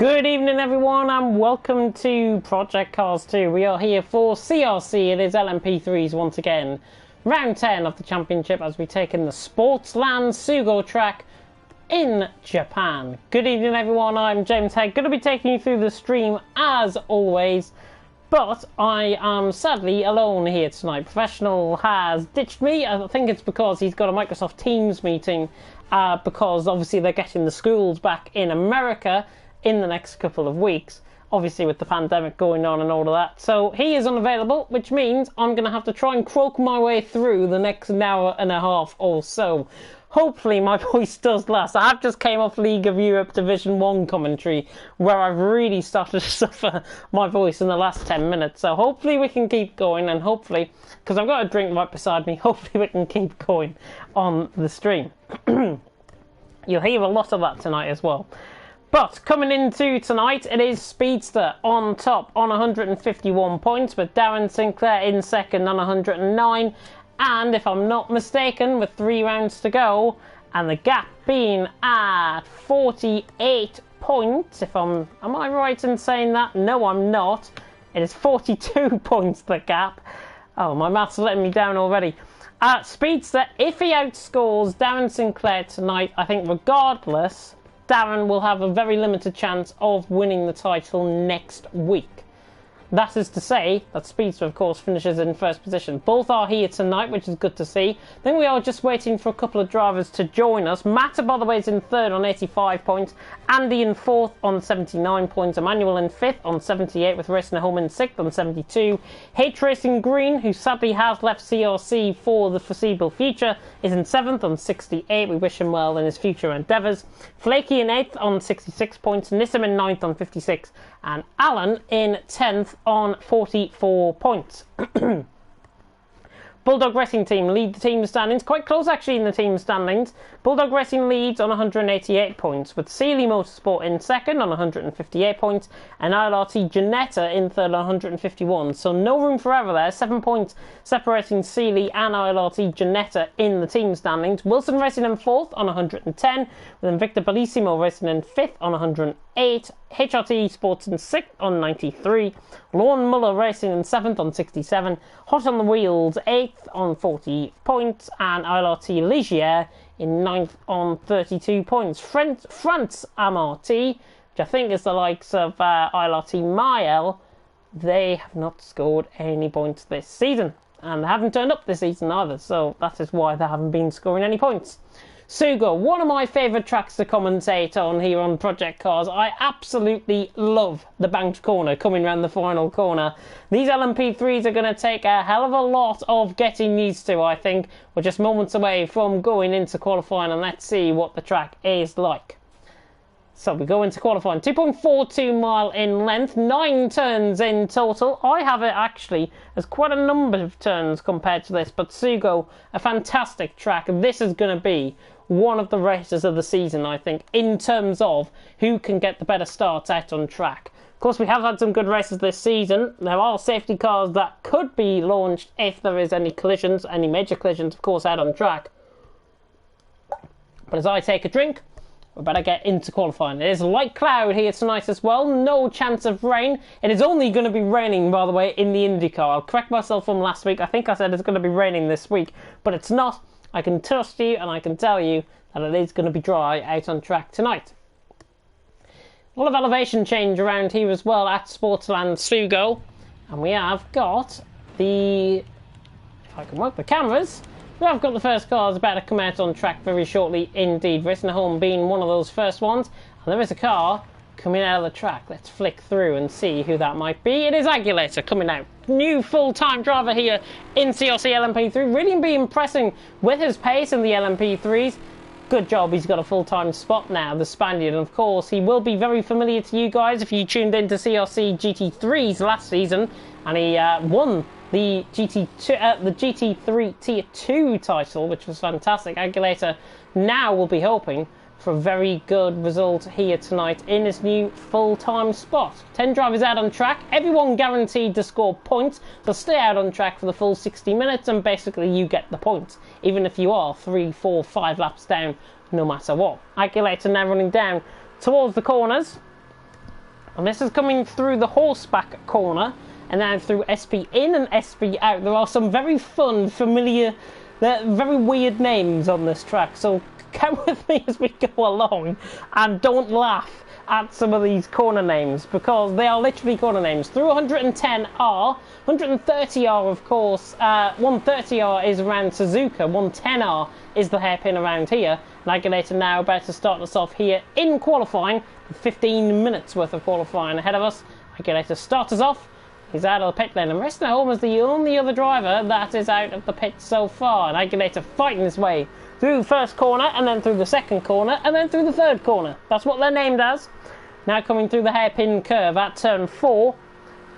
Good evening everyone and welcome to Project Cars 2. We are here for CRC, it is LMP3s once again. Round 10 of the championship as we take in the Sportsland Sugo track in Japan. Good evening everyone, I'm James Head, going to be taking you through the stream as always. But I am sadly alone here tonight. Professional has ditched me. I think it's because he's got a Microsoft Teams meeting because obviously they're getting the schools back in America in the next couple of weeks, obviously with the pandemic going on and all of that. So he is unavailable, which means I'm going to have to try and croak my way through the next hour and a half or so. Hopefully my voice does last. I have just came off League of Europe Division 1 commentary where I've really started to suffer my voice in the last 10 minutes. So hopefully we can keep going, and hopefully, because I've got a drink right beside me, hopefully we can keep going on the stream. You'll hear a lot of that tonight as well. But coming into tonight, it is Speedster on top on 151 points, with Darren Sinclair in second on 109. And if I'm not mistaken, with 3 rounds to go, and the gap being at 48 points, am I right in saying that? No, I'm not. It is 42 points, the gap. Oh, my maths are letting me down already. Speedster, if he outscores Darren Sinclair tonight, I think regardless, Darren will have a very limited chance of winning the title next week. That is to say that Speedster, of course, finishes in first position. Both are here tonight, which is good to see. Then we are just waiting for a couple of drivers to join us. Matt, by the way, is in third on 85 points. Andy in fourth on 79 points. Emmanuel in fifth on 78, with Racing Home in sixth on 72. H Racing Green, who sadly has left CRC for the foreseeable future, is in seventh on 68. We wish him well in his future endeavours. Flaky in eighth on 66 points. Nissim in ninth on 56. And Alan in 10th on 44 points. Bulldog Racing Team lead the team standings, quite close actually in the team standings. Bulldog Racing leads on 188 points, with Sealy Motorsport in second on 158 points, and ILRT Janetta in third on 151. So no room for error there, 7 points separating Sealy and ILRT Janetta in the team standings. Wilson Racing in fourth on 110, with Victor Bellissimo Racing in fifth on 108. HRT Esports in 6th on 93, Lorne Muller Racing in 7th on 67, Hot on the Wheels 8th on 40 points, and ILRT Ligier in 9th on 32 points. France MRT, which I think is the likes of ILRT Mael, they have not scored any points this season, and they haven't turned up this season either, so that is why they haven't been scoring any points. Sugo, one of my favourite tracks to commentate on here on Project Cars. I absolutely love the banked corner coming around the final corner. These LMP3s are going to take a hell of a lot of getting used to, I think. We're just moments away from going into qualifying, and let's see what the track is like. So we go into qualifying. 2.42 mile in length, 9 turns in total. I have it actually as quite a number of turns compared to this, but Sugo, a fantastic track. This is going to be one of the races of the season, I think, in terms of who can get the better starts out on track. Of course, we have had some good races this season. There are safety cars that could be launched if there is any collisions, any major collisions, of course, out on track. But as I take a drink, we better get into qualifying. It is a light cloud here tonight as well. No chance of rain. It is only going to be raining, by the way, in the IndyCar. I'll correct myself from last week. I think I said it's going to be raining this week, but it's not. I can trust you, and I can tell you that it is going to be dry out on track tonight. A lot of elevation change around here as well at Sportsland Sugo. And we have got the, if I can work the cameras, we have got the first cars about to come out on track very shortly indeed. Racing Home being one of those first ones. And there is a car coming out of the track. Let's flick through and see who that might be. It is Aguilera coming out. New full-time driver here in CRC LMP3. Really be impressing with his pace in the LMP3s. Good job, he's got a full-time spot now, the Spaniard. And of course, he will be very familiar to you guys if you tuned into CRC GT3s last season. And he won the GT3 Tier 2 title, which was fantastic. Aguilera now will be hoping for a very good result here tonight in his new full-time spot. 10 drivers out on track, everyone guaranteed to score points. They'll stay out on track for the full 60 minutes and basically you get the points, even if you are 3, 4, 5 laps down, no matter what. Aguilera now running down towards the corners. And this is coming through the horseback corner, and now through SP in and SP out. There are some very fun, familiar, very weird names on this track, so come with me as we go along and don't laugh at some of these corner names, because they are literally corner names. Through 110R, 130R of course, 130R is around Suzuka, 110R is the hairpin around here. Naginator now about to start us off here in qualifying, 15 minutes worth of qualifying ahead of us. Naginator starts us off. He's out of the pit lane, and Resnaholm is the only other driver that is out of the pit so far. Naginator fighting his way through the first corner, and then through the second corner, and then through the third corner. That's what they're named as. Now coming through the hairpin curve at turn 4,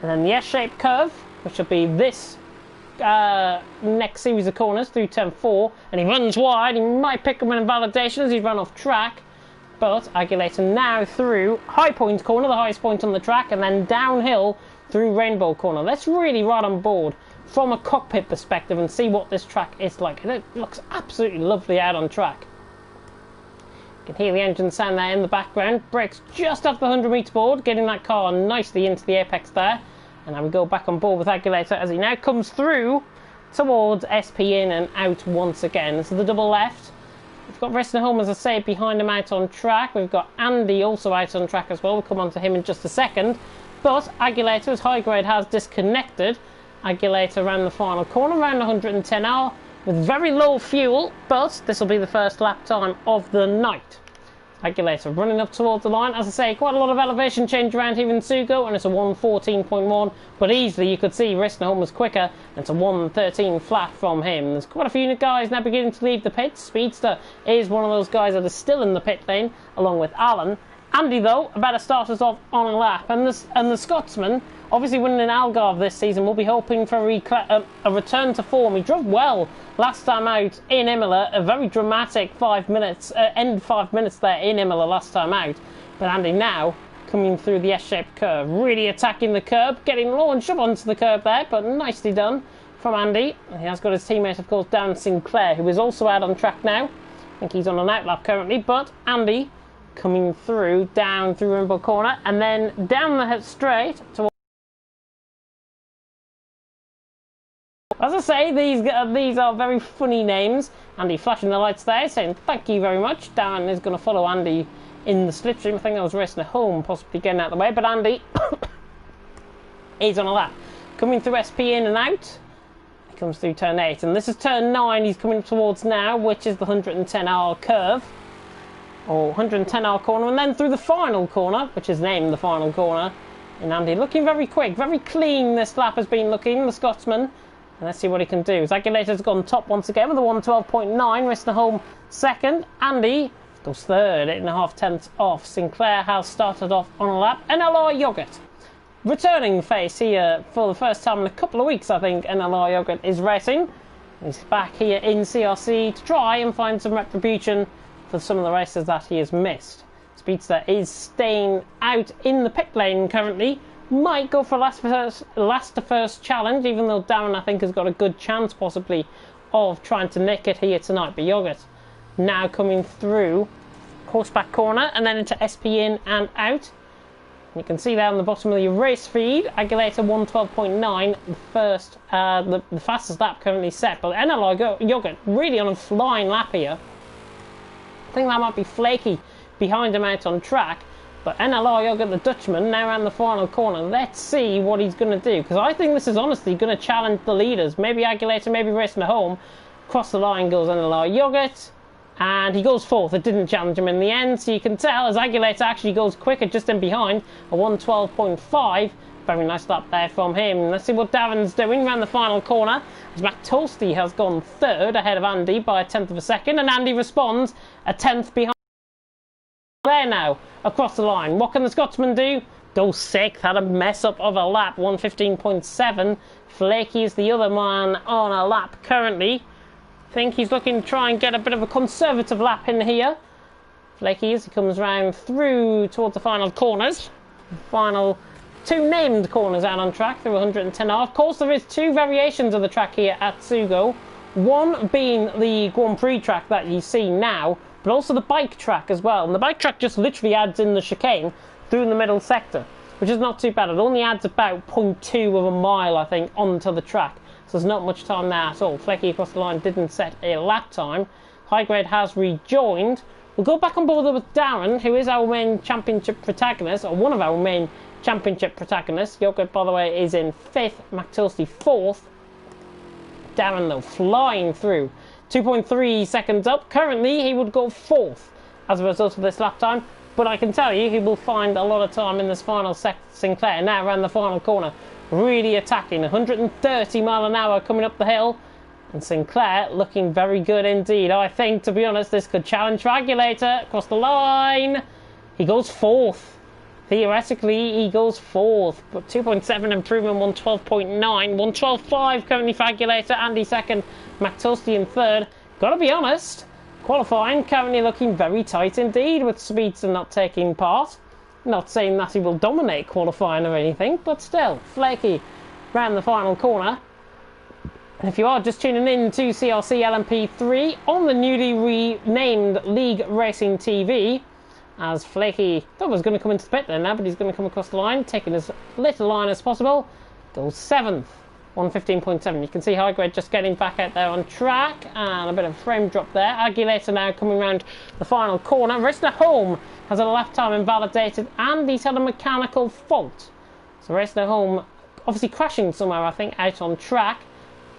and then the S-shaped curve, which will be this next series of corners through turn 4, and he runs wide. He might pick up an invalidation as he's run off track, but Aguilera now through High Point corner, the highest point on the track, and then downhill through Rainbow corner. Let's really ride on board from a cockpit perspective and see what this track is like. And it looks absolutely lovely out on track. You can hear the engine sound there in the background. Brakes just off the 100-metre board, getting that car nicely into the apex there. And now we go back on board with Aguilera as he now comes through towards SP in and out once again. So the double left. We've got Resnaholm, as I say, behind him out on track. We've got Andy also out on track as well. We'll come on to him in just a second. But Aguilera, as high grade has disconnected. Aguilera ran the final corner around 110R with very low fuel, but this will be the first lap time of the night. Aguilera running up towards the line. As I say, quite a lot of elevation change around here in Sugo, and it's a 114.1, but easily you could see Resnaholm was quicker, and it's a 113 flat from him. There's quite a few guys now beginning to leave the pit. Speedster is one of those guys that is still in the pit lane, along with Alan. Andy, though, about to start us off on a lap, and the Scotsman, obviously winning in Algarve this season, will be hoping for a return to form. He drove well last time out in Imola, a very dramatic 5 minutes, end 5 minutes there in Imola last time out. But Andy now coming through the S-shaped curve, really attacking the curb, getting launched up onto the curb there, but nicely done from Andy. And he has got his teammate, of course, Dan Sinclair, who is also out on track now. I think he's on an outlap currently, but Andy coming through, down through Rainbow corner, and then down the straight towards. As I say, these are very funny names. Andy flashing the lights there, saying thank you very much. Dan is going to follow Andy in the slipstream. I think that was Resnaholm possibly getting out of the way, but Andy is on a lap. Coming through SP in and out. He comes through turn 8, and this is turn 9 he's coming towards now, which is the 110R curve. Or 110R corner, and then through the final corner, which is named the final corner. And Andy looking very quick, very clean this lap has been looking, the Scotsman. And let's see what he can do. Aguilera's gone top once again with a 112.9. Resnaholm second. Andy goes third, 8.5 tenths off. Sinclair has started off on a lap. NLR Yogurt returning face here for the first time in a couple of weeks, I think. NLR Yogurt is racing. He's back here in CRC to try and find some retribution for some of the races that he has missed. Speedster is staying out in the pit lane currently. Might go for last to first challenge, even though Darren, I think, has got a good chance possibly of trying to nick it here tonight. But Yogurt now coming through horseback corner and then into SP in and out. You can see there on the bottom of the race feed, Aguilera 112.9, the fastest lap currently set. But NLR Yogurt really on a flying lap here. I think that might be Flaky behind him out on track, but NLR Yogurt, the Dutchman, now around the final corner. Let's see what he's going to do, because I think this is honestly going to challenge the leaders. Maybe Aguilera, maybe Resnaholm. Across the line goes NLR Yogurt, and he goes fourth. It didn't challenge him in the end, so you can tell as Aguilera actually goes quicker just in behind, a 112.5. Very nice lap there from him. Let's see what Darren's doing around the final corner. As Matt Tolsty has gone third ahead of Andy by a tenth of a second, and Andy responds a tenth behind. There now, across the line. What can the Scotsman do? Go sixth, had a mess up of a lap, 115.7. Flaky is the other man on a lap currently. I think he's looking to try and get a bit of a conservative lap in here. Flaky as he comes round through towards the final corners. Final two named corners out on track through 110R. Of course, there is two variations of the track here at Sugo. One being the Grand Prix track that you see now, but also the bike track as well. And the bike track just literally adds in the chicane through the middle sector. which is not too bad. It only adds about 0.2 of a mile, I think, onto the track. So there's not much time there at all. Flecky across the line didn't set a lap time. High Grade has rejoined. We'll go back on board with Darren, who is our main championship protagonist, or one of our main championship protagonists. Yogurt, by the way, is in 5th, McTulsty 4th. Darren, though, flying through. 2.3 seconds up. Currently, he would go 4th as a result of this lap time. But I can tell you, he will find a lot of time in this final Sinclair, now around the final corner. Really attacking. 130 mile an hour coming up the hill. And Sinclair looking very good indeed. I think, to be honest, this could challenge Regulator across the line. He goes 4th. Theoretically, he goes 4th. But 2.7 improvement, 112.9. 112.5 currently for Regulator. Andy 2nd. McTulsty in 3rd. Gotta be honest, qualifying currently looking very tight indeed, with Speedster not taking part. Not saying that he will dominate qualifying or anything, but still, Flaky round the final corner. And if you are just tuning in to CRC LMP3 on the newly renamed League Racing TV, as Flaky thought was going to come into the pit there now, but he's going to come across the line, taking as little line as possible. Goes 7th. 115.7. You can see High Grade just getting back out there on track, and a bit of a frame drop there. Aguilera now coming around the final corner. Racing Home has a lap time invalidated, and he's had a mechanical fault. So Racing Home obviously crashing somewhere, I think, out on track.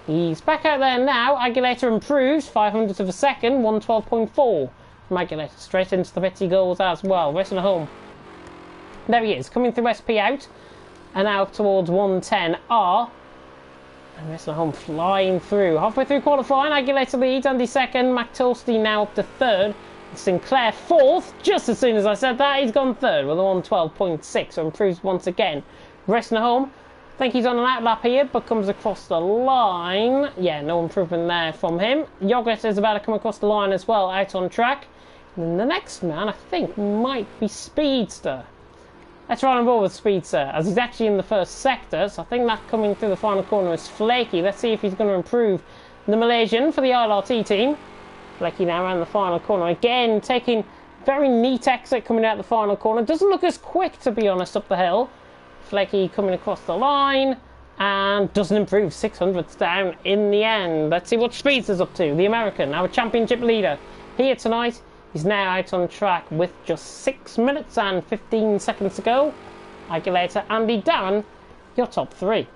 He's back out there now. Aguilera improves 500th of a second, 112.4 from Aguilera. Straight into the pits he goes as well. Racing Home. There he is, coming through SP out, and now up towards 110R. And Racing Home flying through. Halfway through qualifying, Aguilera leads, Andy 2nd, McTulsty now up to 3rd, Sinclair 4th. Just as soon as I said that, he's gone 3rd with a 112.6, so improves once again. Racing Home, I think he's on an outlap here, but comes across the line. Yeah, no improvement there from him. Yogurt is about to come across the line as well, out on track. And then the next man, I think, might be Speedster. Let's run on board with Speedster, as he's actually in the first sector, so I think that coming through the final corner is Flaky. Let's see if he's going to improve the Malaysian for the ILRT team. Flaky now around the final corner. Again, taking very neat exit coming out the final corner. Doesn't look as quick, to be honest, up the hill. Flaky coming across the line, and doesn't improve. 600ths down in the end. Let's see what Speedster's up to. The American, our championship leader, here tonight. He's now out on track with just 6 minutes and 15 seconds to go. Aguilera, Andy, Darren, your top 3.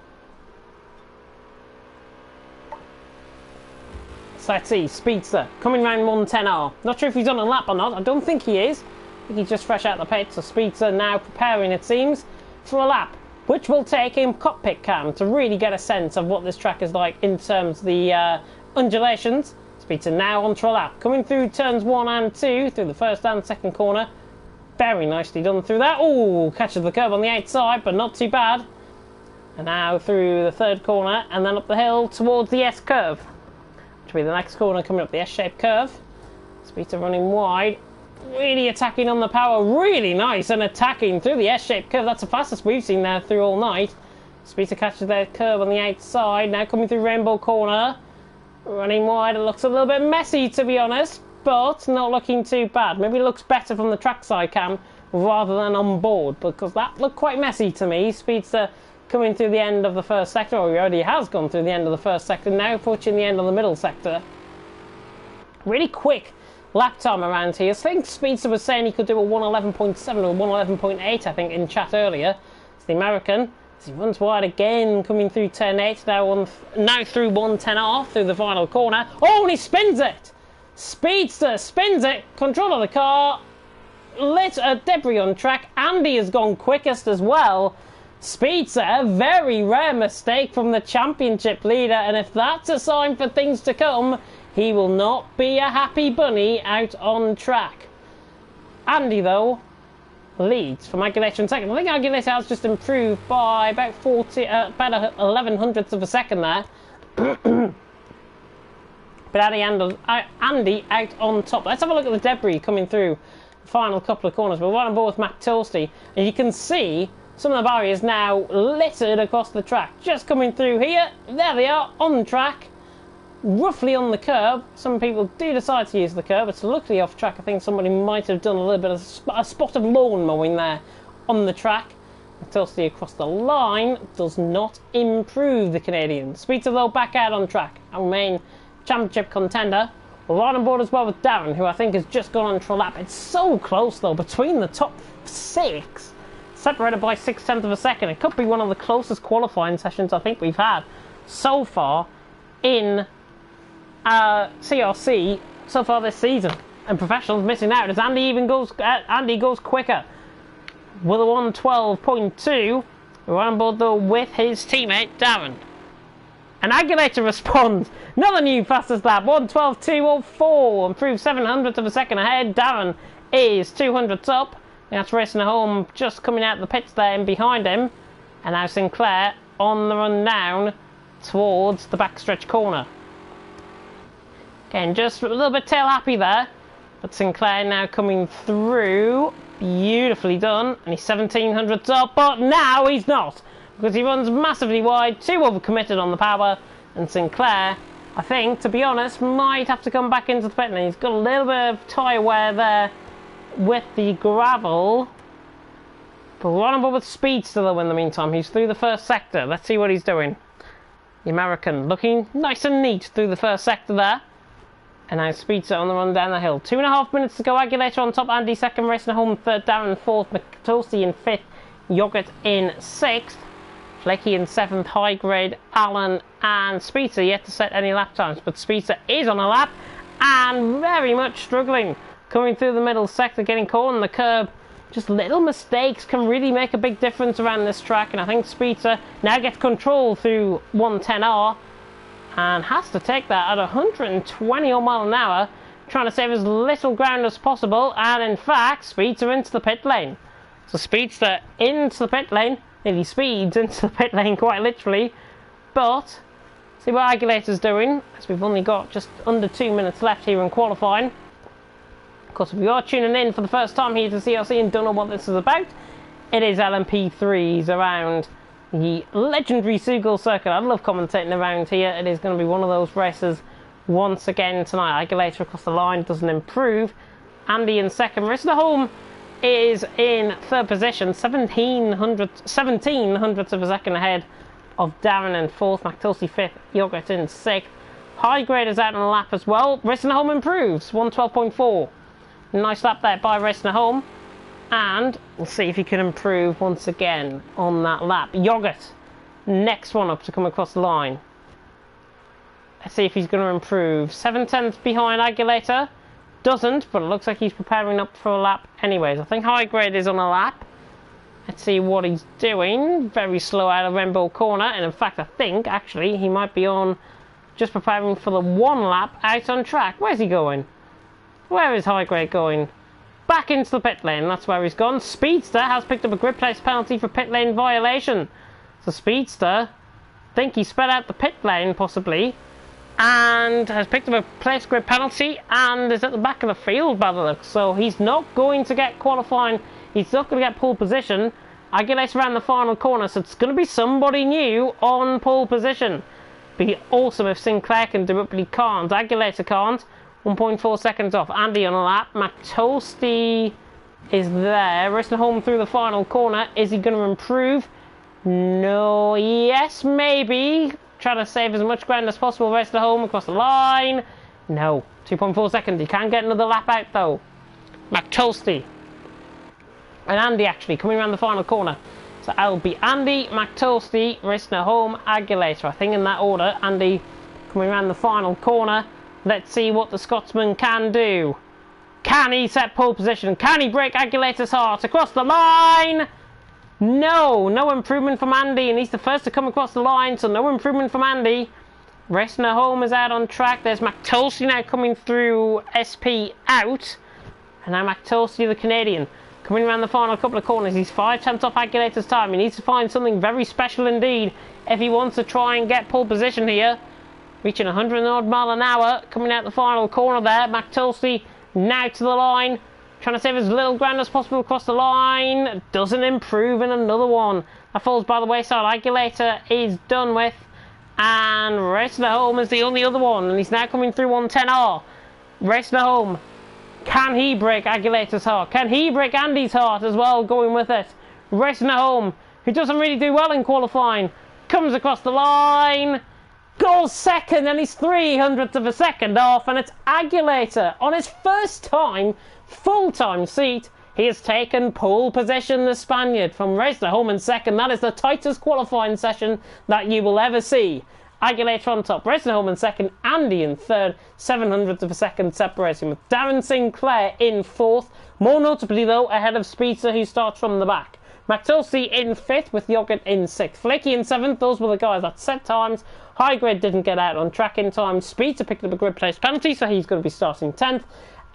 So let's see, Speedster coming round 110R. Not sure if he's on a lap or not. I don't think he is. I think he's just fresh out the pit. So Speedster now preparing, it seems, for a lap, which will take him cockpit cam to really get a sense of what this track is like in terms of the undulations. Speedster now onto a lap, coming through turns 1 and 2, through the first and second corner. Very nicely done through that. Oh, catches the curve on the outside, but not too bad. And now through the third corner, and then up the hill towards the S-curve, which will be the next corner coming up the S-shaped curve. Speedster running wide, really attacking on the power, really nice, and attacking through the S-shaped curve. That's the fastest we've seen there through all night. Speedster catches their curve on the outside, now coming through Rainbow Corner. Running wide, it looks a little bit messy, to be honest, but not looking too bad. Maybe it looks better from the trackside cam rather than on board, because that looked quite messy to me. Speedster coming through the end of the first sector, or he already has gone through the end of the first sector, now approaching the end of the middle sector. Really quick lap time around here. I think Speedster was saying he could do a 111.7 or 111.8, I think, in chat earlier. It's the American. As he runs wide again, coming through turn 8, now through 110R, through the final corner. Oh, and he spins it! Speedster spins it, control of the car, lit a debris on track. Andy has gone quickest as well. Speedster, a very rare mistake from the championship leader, and if that's a sign for things to come, he will not be a happy bunny out on track. Andy, though, leads from Aguilera in second. I think Aguilera has just improved by about 11 hundredths of a second there. But Andy out on top. Let's have a look at the debris coming through the final couple of corners. We're right on board with McTulsty, and you can see some of the barriers now littered across the track. Just coming through here. There they are, on track. Roughly on the curb. Some people do decide to use the curb. It's luckily off track. I think somebody might have done a little bit of a spot of lawn mowing there on the track. McTulsty across the line does not improve the Canadian. Speedster though back out on track. Our main championship contender. Right on board as well with Darren, who I think has just gone on to a lap. It's so close though between the top 6, separated by 0.6 of a second. It could be one of the closest qualifying sessions I think we've had so far in CRC so far this season. And professionals missing out as Andy goes quicker with a 1:12.2. We're on board though with his teammate Darren. And Aguilera responds. Another new fastest lap, 1:12.204, improved 0.07 of a second ahead. Darren is 200ths up. That's racing home, just coming out of the pits there and behind him. And now Sinclair on the run down towards the backstretch corner. Again, just a little bit tail happy there. But Sinclair now coming through. Beautifully done. And he's 1,700ths up, but now he's not. Because he runs massively wide, too overcommitted on the power. And Sinclair, I think, to be honest, might have to come back into the pit lane. He's got a little bit of tyre wear there with the gravel. But we're on board with Speedster though in the meantime. He's through the first sector. Let's see what he's doing. The American looking nice and neat through the first sector there. And now Speedster on the run down the hill. 2.5 minutes to go. Aguilera on top. Andy second. Racing home third. Darren fourth. McTulsty in fifth. Yogurt in sixth. Flaky in seventh. High grade. Allen and Speedster yet to set any lap times. But Speedster is on a lap and very much struggling. Coming through the middle sector. Getting caught on the curb. Just little mistakes can really make a big difference around this track. And I think Speedster now gets control through 110R. And has to take that at 120 mile an hour, trying to save as little ground as possible. And in fact, Speedster into the pit lane. So Speedster into the pit lane, nearly speeds into the pit lane quite literally. But see what Aguilera's doing, as we've only got just under 2 minutes left here in qualifying. Of course, if you are tuning in for the first time here to CRC and don't know what this is about, it is LMP3s around the legendary Sugo circuit. I love commentating around here. It is going to be one of those races once again tonight. Aguilera across the line doesn't improve. Andy in second. Racing home is in third position, 1700ths of a second ahead of Darren in fourth. McTulsty fifth. Yogurt in sixth. High grade is out on the lap as well. Racing home improves, 1:12.4. Nice lap there by Racing home. And we'll see if he can improve once again on that lap. Yogurt, next one up to come across the line. Let's see if he's going to improve. 7/10 behind Aguilera. Doesn't, but it looks like he's preparing up for a lap anyways. I think High Grade is on a lap. Let's see what he's doing. Very slow out of Rainbow Corner. And in fact, I think, actually, he might be on just preparing for the one lap out on track. Where's he going? Where is High Grade going? Back into the pit lane, that's where he's gone. Speedster has picked up a grid place penalty for pit lane violation. So Speedster, I think he sped out the pit lane possibly, and has picked up a place grid penalty and is at the back of the field by the looks. So he's not going to get qualifying, he's not going to get pole position. Aguilera around the final corner, so it's going to be somebody new on pole position. Be awesome if Sinclair can do it, but he can't. Aguilera can't. 1.4 seconds off. Andy on a lap. McTulsty is there. Racing home through the final corner. Is he going to improve? No. Yes, maybe. Try to save as much ground as possible. Racing home across the line. No. 2.4 seconds. He can get another lap out though. McTulsty. And Andy actually coming around the final corner. So it'll be Andy, McTulsty, racing home, Aguilera. I think in that order. Andy coming around the final corner. Let's see what the Scotsman can do. Can he set pole position? Can he break Aguilera's heart across the line? No improvement from Andy, and he's the first to come across the line, so no improvement from Andy. Racing home is out on track. There's McTulsty now coming through SP out. And now McTulsty, the Canadian, coming around the final couple of corners. He's 5/10 off Aguilera's time. He needs to find something very special indeed if he wants to try and get pole position here. Reaching 100 odd mile an hour, coming out the final corner there. McTulsty now to the line, trying to save as little ground as possible across the line. Doesn't improve in another one. That falls by the wayside. Aguilera is done with. And Racing Home is the only other one. And he's now coming through 110R. Racing Home. Can he break Aguilera's heart? Can he break Andy's heart as well, going with it? Racing Home who doesn't really do well in qualifying, comes across the line, goes second, and he's 300th of a second off, and it's Aguilera on his first time, full-time seat. He has taken pole position, the Spaniard, from Racing Home in second. That is the tightest qualifying session that you will ever see. Aguilera on top, Racing Home in second, Andy in third, 700th of a second separating, with Darren Sinclair in fourth, more notably though ahead of Speedster, who starts from the back. McTulsey in fifth with Yoghurt in sixth. Flaky in seventh. Those were the guys that set times. High Grade didn't get out on track in time. Speedster picked up a grid place penalty, so he's going to be starting 10th.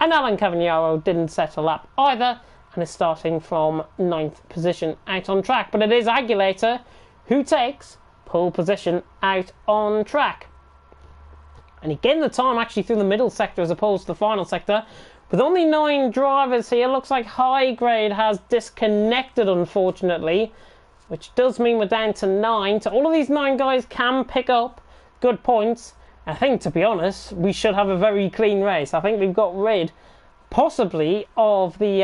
And Alan Cavagnaro didn't set a lap either and is starting from 9th position out on track. But it is Aguilera who takes pole position out on track. And he gained the time actually through the middle sector as opposed to the final sector. With only 9 drivers here, looks like High Grade has disconnected, unfortunately, which does mean we're down to 9. So all of these 9 guys can pick up good points. I think, to be honest, we should have a very clean race. I think we've got rid, possibly, of the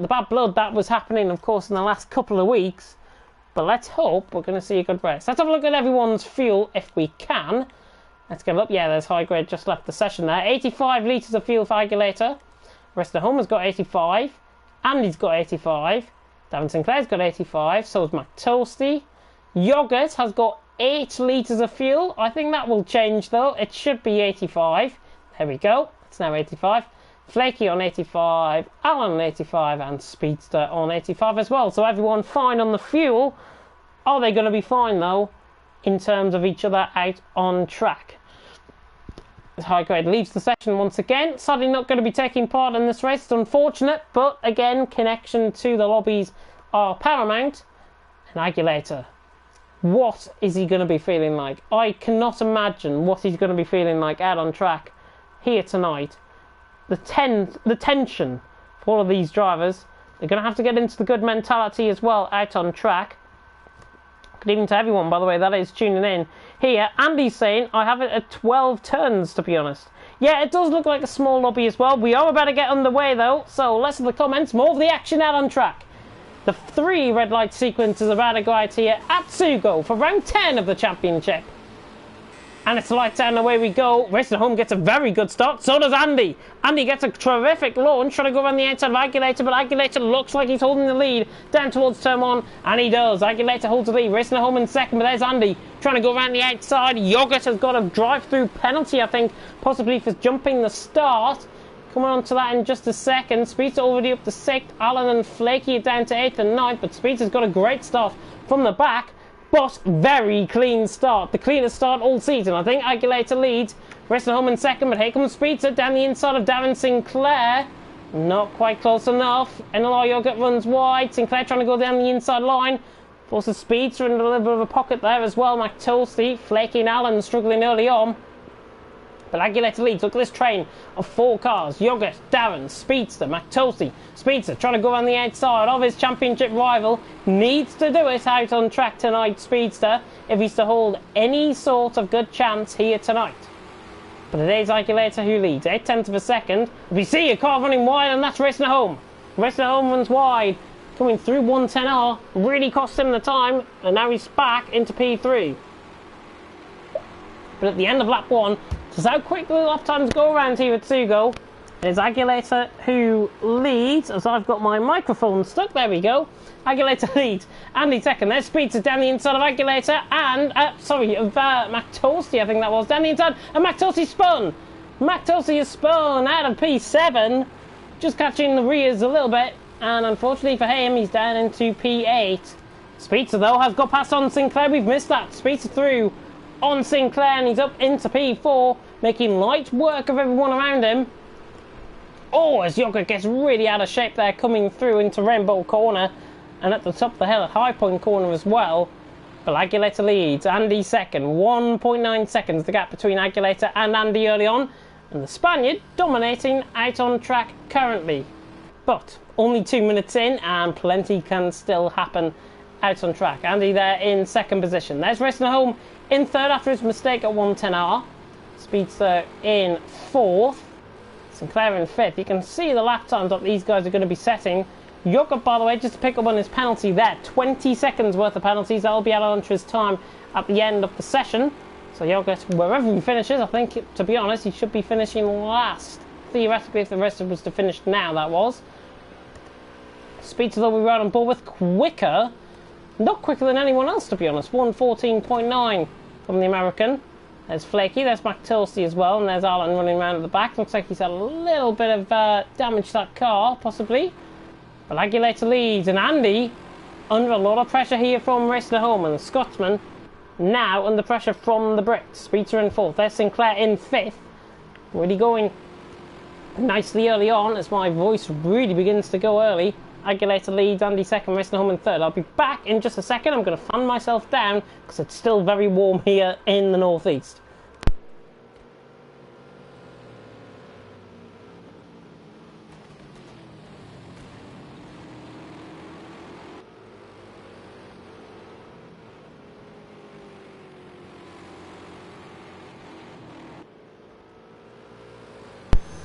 bad blood that was happening, of course, in the last couple of weeks. But let's hope we're going to see a good race. Let's have a look at everyone's fuel if we can. Let's get it up. Yeah, there's High Grade just left the session there. 85 litres of fuel for Aguilera. Rest of Home has got 85. Andy's got 85. Darren Sinclair's got 85. So has McToasty. Yoghurt has got 8 litres of fuel. I think that will change though. It should be 85. There we go. It's now 85. Flaky on 85. Alan on 85. And Speedster on 85 as well. So everyone fine on the fuel. Are they going to be fine though in terms of each other out on track? High Grade leaves the session once again. Sadly not going to be taking part in this race. It's unfortunate, but again, connection to the lobbies are paramount. And Aguilera, what is he going to be feeling like? I cannot imagine what he's going to be feeling like out on track here tonight. The tension for all of these drivers. They're going to have to get into the good mentality as well out on track. Good evening to everyone, by the way, that is tuning in. Here, Andy's saying, I have it at 12 turns, to be honest. Yeah, it does look like a small lobby as well. We are about to get underway, though, so less of the comments, more of the action out on track. The 3 red light sequences are about to go out here at Sugo for round 10 of the championship. And it's lights out and away we go. Racing Home gets a very good start. So does Andy. Andy gets a terrific launch, trying to go around the outside of Aguilera, but Aguilera looks like he's holding the lead down towards turn 1, and he does. Aguilera holds the lead. Racing Home in second, but there's Andy trying to go around the outside. Yoghurt has got a drive-through penalty, I think, possibly for jumping the start. Coming on to that in just a second. Speedster already up to 6th. Alan and Flaky are down to 8th and 9th, but Speedster's got a great start from the back. But very clean start. The cleanest start all season. I think Aguilera leads. Racing Home in second, but here comes Speedster down the inside of Darren Sinclair. Not quite close enough. NLR Yoghurt runs wide. Sinclair trying to go down the inside line. Forces Speedster into a little bit of a pocket there as well. McTulsey, Flaky and Allen struggling early on. But Aguilera leads. Look at this train of 4 cars. Yoghurt, Darren, Speedster, McTulsey. Speedster trying to go on the outside of his championship rival. Needs to do it out on track tonight, Speedster, if he's to hold any sort of good chance here tonight. But it is Aguilera who leads. 8/10 of a second. We see a car running wide, and that's Racing Home. Racing Home runs wide. Coming through 110R. Really cost him the time. And now he's back into P3. But at the end of lap 1, just how quickly the lap times go around here at Sugo. It's Aguilera who leads, as I've got my microphone stuck. There we go. Aguilera leads. Andy second. There's Speedster down the inside of Aguilera and, McTulsey, I think that was, down the inside. And McTulsey spun. McTulsey is spun out of P7. Just catching the rears a little bit. And unfortunately for him, he's down into P8. Speedster, though, has got past on Sinclair. We've missed that. Speedster through on Sinclair, and he's up into P4, making light work of everyone around him. Oh, as Yoghurt gets really out of shape there, coming through into Rainbow Corner, and at the top of the hill at High Point Corner as well. But Aguilera leads. Andy second. 1.9 seconds the gap between Aguilera and Andy early on, and the Spaniard dominating out on track currently. But only 2 minutes in, and plenty can still happen out on track. Andy there in second position. There's Racing Home in third after his mistake at 110R. Speedster in fourth. Sinclair in fifth. You can see the lap times that these guys are going to be setting Yogurt, by the way, just to pick up on his penalty there, 20 seconds worth of penalties. That'll be added onto his time at the end of the session. So Yogurt, wherever he finishes, I think, to be honest, he should be finishing last. Theoretically, if the rest of us was to finish now, that was. Speedster, though, we ride on board with quicker. Not quicker than anyone else, to be honest. 1:14.9 from the American. There's Flaky, there's McTilsey as well, and there's Alan running around at the back. Looks like he's had a little bit of damage to that car, possibly. But Aguilera leads, and Andy, under a lot of pressure here from Racing Home, and the Scotsman now under pressure from the Brits. Speedster in 4th, there's Sinclair in 5th. Really going nicely early on as my voice really begins to go early. Aguilera leads, Andy 2nd, Racing Home in 3rd. I'll be back in just a second. I'm going to fan myself down because it's still very warm here in the northeast.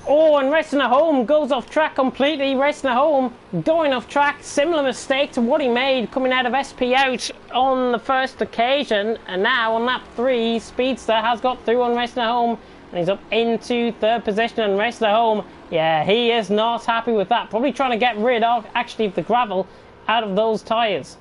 Oh, and Racing at Home goes off track completely. Racing at Home going off track. Similar mistake to what he made coming out of SP out on the first occasion. And now on lap 3, Speedster has got through on Racing at Home. And he's up into 3rd position. And Racing at Home, yeah, he is not happy with that. Probably trying to get rid of, actually, the gravel out of those tyres.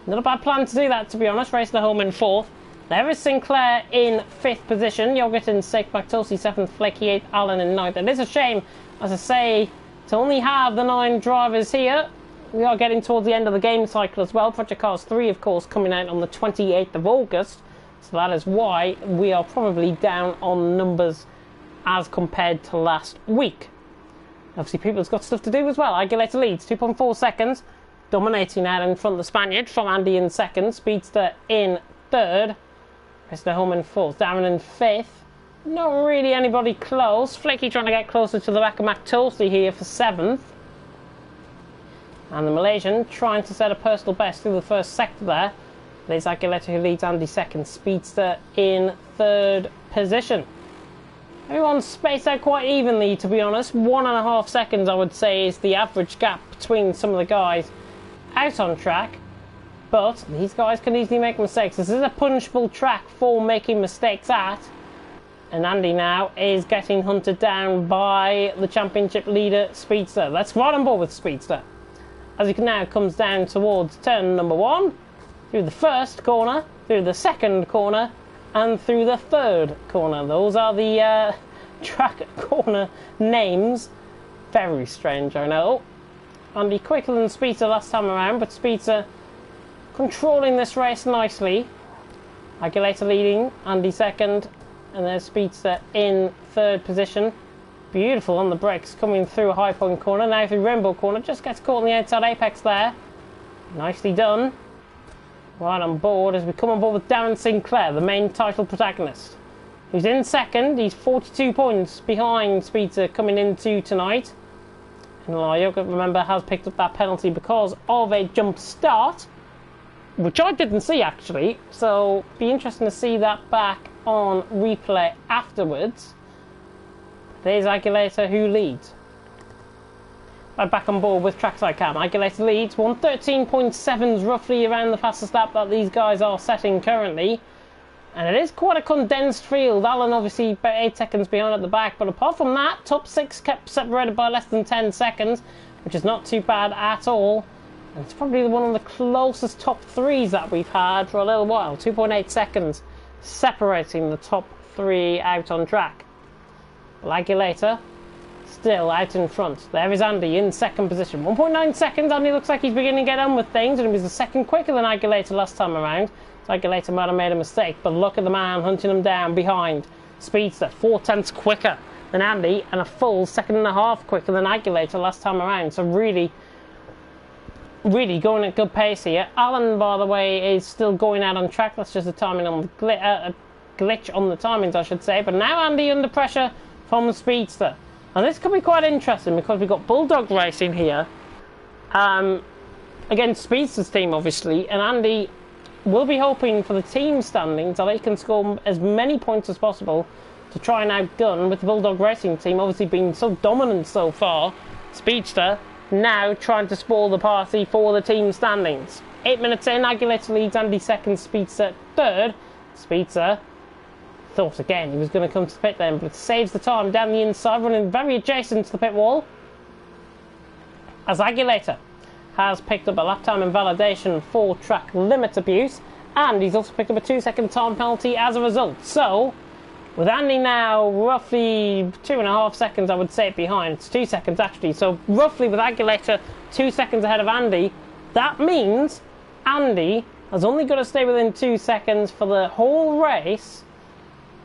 Not a bad plan to do that, to be honest. Racing at Home in 4th. There is Sinclair in 5th position, Yogurt in 6th, McTulsey 7th, Flaky 8th, Allen in 9th. It is a shame, as I say, to only have the 9 drivers here. We are getting towards the end of the game cycle as well. Project Cars 3, of course, coming out on the 28th of August. So that is why we are probably down on numbers as compared to last week. Obviously, people's got stuff to do as well. Aguilera leads, 2.4 seconds, dominating out in front of the Spaniard from Andy in 2nd, Speedster in 3rd. Racing Home in 4th, Darren in 5th. Not really anybody close. Flaky trying to get closer to the back of McTulsey here for 7th. And the Malaysian trying to set a personal best through the first sector there. There's Aguilera who leads Andy 2nd, Speedster in 3rd position. Everyone's spaced out quite evenly, to be honest. 1.5 seconds, I would say, is the average gap between some of the guys out on track. But these guys can easily make mistakes. This is a punishable track for making mistakes at. And Andy now is getting hunted down by the championship leader, Speedster. Let's ride on board with Speedster. As he now comes down towards turn number 1, through the first corner, through the second corner, and through the third corner. Those are the track corner names. Very strange, I know. Andy quicker than Speedster last time around, but Speedster controlling this race nicely. Aguilera leading, Andy 2nd, and there's Speedster in 3rd position. Beautiful on the brakes, coming through a high point corner, now through Rainbow Corner, just gets caught on the outside apex there. Nicely done. Right on board as we come on board with Darren Sinclair, the main title protagonist, who's in 2nd. He's 42 points behind Speedster coming into tonight. And Yogurt, remember, has picked up that penalty because of a jump start, which I didn't see actually, so be interesting to see that back on replay afterwards. There's Aguilera who leads. Right back on board with Trackside Cam. Aguilera leads, 1:13.7 roughly around the fastest lap that these guys are setting currently. And it is quite a condensed field. Alan obviously about 8 seconds behind at the back, but apart from that, top 6 kept separated by less than 10 seconds, which is not too bad at all. And it's probably one of the closest top 3s that we've had for a little while. 2.8 seconds separating the top 3 out on track. Aguilera still out in front. There is Andy in 2nd position. 1.9 seconds. Andy looks like he's beginning to get on with things, and he was a second quicker than Aguilera last time around. So Aguilera might have made a mistake, but look at the man hunting him down behind. Speedster 4/10 quicker than Andy, and a full 1.5 quicker than Aguilera last time around. So really going at good pace here. Alan, by the way, is still going out on track. That's just a timing on the glitch on the timings, I should say. But now Andy under pressure from the Speedster. And this could be quite interesting because we've got Bulldog Racing here against Speedster's team, obviously. And Andy will be hoping for the team standings that they can score as many points as possible to try and outgun with the Bulldog Racing team, obviously being so dominant so far. Speedster now trying to spoil the party for the team standings. 8 minutes in, Aguilera leads, Andy second, Speedster third. Speedster thought again he was going to come to the pit then, but saves the time down the inside, running very adjacent to the pit wall. As Aguilera has picked up a lap time invalidation for track limit abuse, and he's also picked up a 2-second time penalty as a result. So, with Andy now roughly 2.5 seconds, I would say, behind. It's 2 seconds actually. So roughly with Aguilera 2 seconds ahead of Andy, that means Andy has only got to stay within 2 seconds for the whole race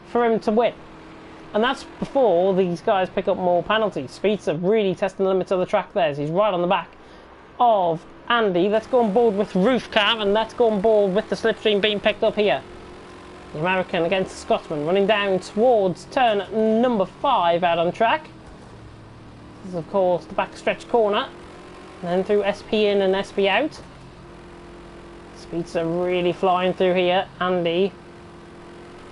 for him to win. And that's before these guys pick up more penalties. Speedster really testing the limits of the track there. He's right on the back of Andy. Let's go on board with roof cam, and let's go on board with the slipstream being picked up here. The American against the Scotsman, running down towards turn number 5 out on track. This is of course the backstretch corner, and then through SP in and SP out. Speeds are really flying through here. Andy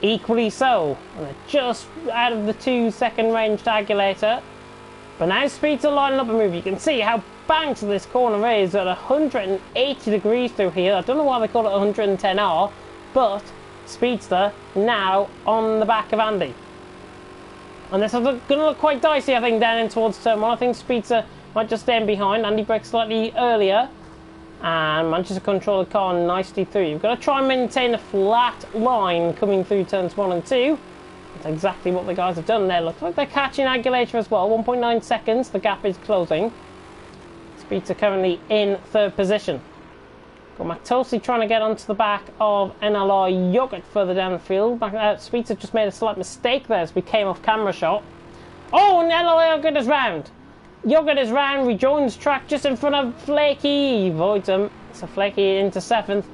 equally so, and they're just out of the 2-second range to Aguilera. But now Speeds are lining up a move. You can see how banked this corner is at 180 degrees through here. I don't know why they call it 110R, but Speedster now on the back of Andy. And this is going to look quite dicey, I think, down in towards turn 1. I think Speedster might just stay in behind. Andy brakes slightly earlier and manages to control the car nicely through. You've got to try and maintain a flat line coming through turns 1 and 2. That's exactly what the guys have done there. Looks like they're catching Aguilera as well. 1.9 seconds, the gap is closing. Speedster currently in 3rd position. Got Matossi trying to get onto the back of NLR Yogurt further down the field. Speedster just made a slight mistake there as we came off camera shot. Oh, and NLR Yogurt is round. Yogurt is round, rejoins track just in front of Flaky. Avoids him. So Flaky into 7th.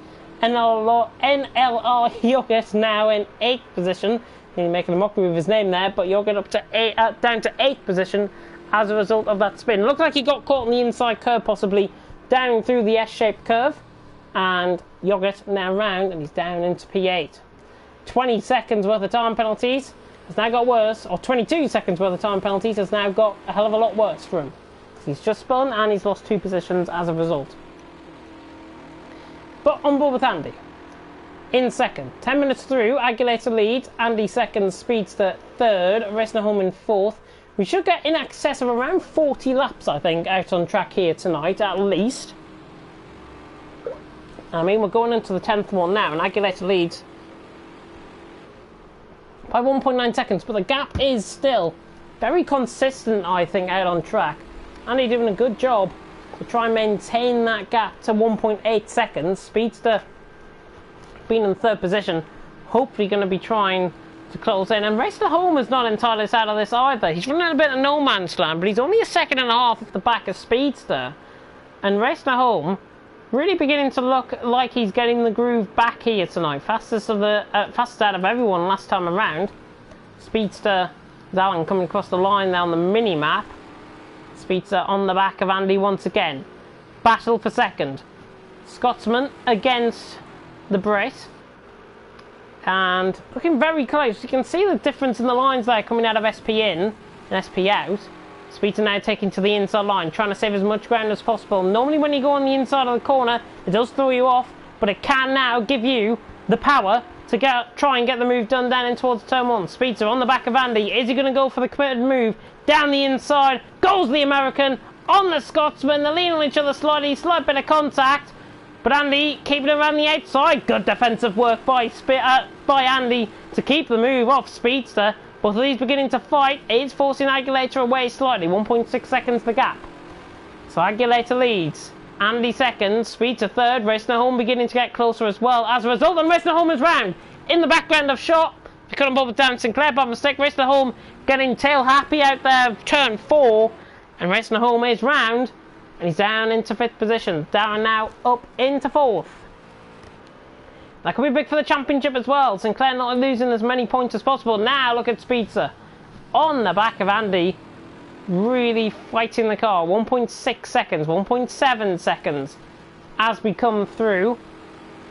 NLR Yogurt now in 8th position. He's making a mockery of his name there, but Yogurt up to down to 8th position as a result of that spin. Looks like he got caught in the inside curve, possibly down through the S-shaped curve. And Yogurt now round, and he's down into P8. 20 seconds worth of time penalties has now got worse, or 22 seconds worth of time penalties has now got a hell of a lot worse for him. He's just spun and he's lost 2 positions as a result. But on board with Andy. In 2nd, 10 minutes through, Aguilera leads, Andy 2nd, Speedster 3rd, racing home in 4th. We should get in excess of around 40 laps, I think, out on track here tonight, at least. I mean, we're going into the 10th one now, and Aguilera leads by 1.9 seconds, but the gap is still very consistent, I think, out on track. Andy doing a good job to try and maintain that gap to 1.8 seconds. Speedster being in 3rd position, hopefully going to be trying to close in. And Racer Home is not entirely out of this either. He's running a bit of no man's land, but he's only a 1.5 seconds off the back of Speedster. And Racer Home really beginning to look like he's getting the groove back here tonight. Fastest out of everyone last time around. Speedster, Alan coming across the line there on the mini-map. Speedster on the back of Andy once again. Battle for 2nd. Scotsman against the Brit. And looking very close. You can see the difference in the lines there coming out of SP in and SP out. Speedster now taking to the inside line, trying to save as much ground as possible. Normally when you go on the inside of the corner, it does throw you off, but it can now give you the power to try and get the move done down in towards turn 1. Speedster on the back of Andy. Is he going to go for the committed move? Down the inside, goes the American on the Scotsman. They're leaning on each other slightly, slight bit of contact. But Andy keeping it around the outside. Good defensive work by Andy to keep the move off Speedster. Both of these beginning to fight. It's forcing Aguilera away slightly. 1.6 seconds the gap. So Aguilera leads. Andy 2nd. Speedster 3rd. Racing Home beginning to get closer as well. As a result, and Racing Home is round. In the background of shot. If you couldn't bother down Sinclair by mistake. Racing Home getting tail happy out there. Turn 4. And Racing Home is round. And he's down into 5th position. Down now up into 4th. That could be big for the championship as well. Sinclair not losing as many points as possible. Now look at Speedster on the back of Andy. Really fighting the car. 1.6 seconds, 1.7 seconds as we come through.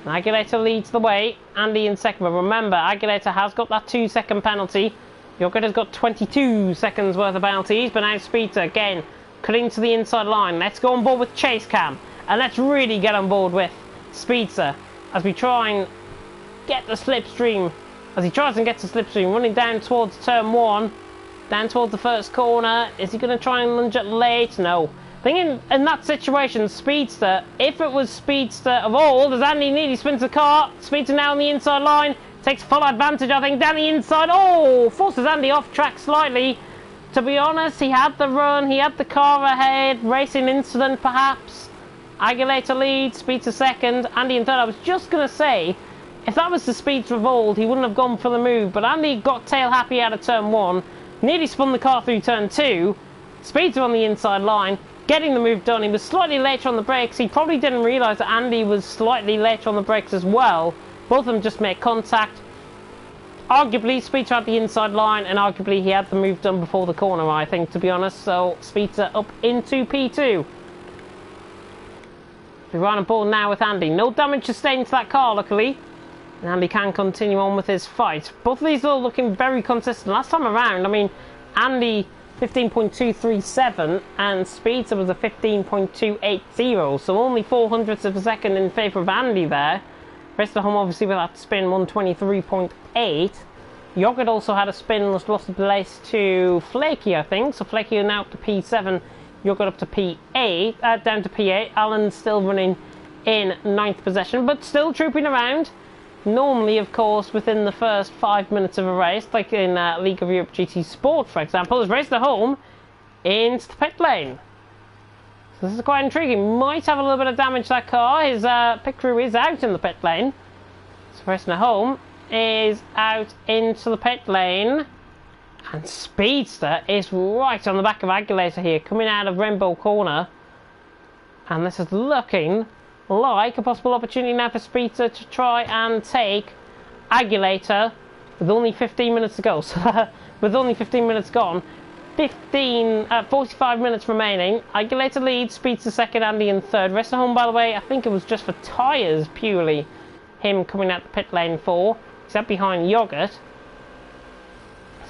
Aguilera leads the way. Andy in 2nd. But remember, Aguilera has got that 2-second penalty. Yogurt has got 22 seconds worth of penalties. But now Speedster again cutting to the inside line. Let's go on board with Chase Cam, and let's really get on board with Speedster as we try and get the slipstream. As he tries and gets the slipstream, running down towards turn 1, down towards the first corner. Is he going to try and lunge it late? No. I think in that situation, Speedster, if it was Speedster of old, as Andy nearly spins the car, Speedster now on the inside line, takes full advantage, I think, down the inside. Oh, forces Andy off track slightly. To be honest, he had the run, he had the car ahead, racing incident perhaps. Aguilera lead, Speedster second, Andy in third. I was just going to say, if that was the Speedster of old, he wouldn't have gone for the move, but Andy got tail happy out of turn 1, nearly spun the car through turn 2, Speedster on the inside line, getting the move done. He was slightly later on the brakes. He probably didn't realise that Andy was slightly later on the brakes as well. Both of them just made contact. Arguably, Speedster had the inside line, and arguably he had the move done before the corner, I think, to be honest. So, Speedster up into P2. We're right on board now with Andy. No damage sustained to that car, luckily. And Andy can continue on with his fight. Both of these are looking very consistent. Last time around, I mean, Andy 15.237 and Speedster was a 15.280. So only 0.04 of a second in favour of Andy there. Rest of home obviously with that spin 123.8. Yogurt also had a spin and lost the place to Flaky, I think. So Flaky are now up to P7. Yogurt up to P8, down to P8. Alan's still running in 9th possession, but still trooping around. Normally, of course, within the first 5 minutes of a race, like in League of Europe GT Sport, for example, has raced at home into the pit lane. So this is quite intriguing. Might have a little bit of damage to that car. His pit crew is out in the pit lane. So racing at home is out into the pit lane. And Speedster is right on the back of Aguilera here, coming out of Rainbow Corner. And this is looking like a possible opportunity now for Speedster to try and take Aguilera with only 15 minutes to go. So with only 15 minutes gone, 45 minutes remaining. Aguilera leads, Speedster second, Andy in third. Rest of home, by the way, I think it was just for tyres purely. Him coming out the pit lane for. He's up behind Yogurt.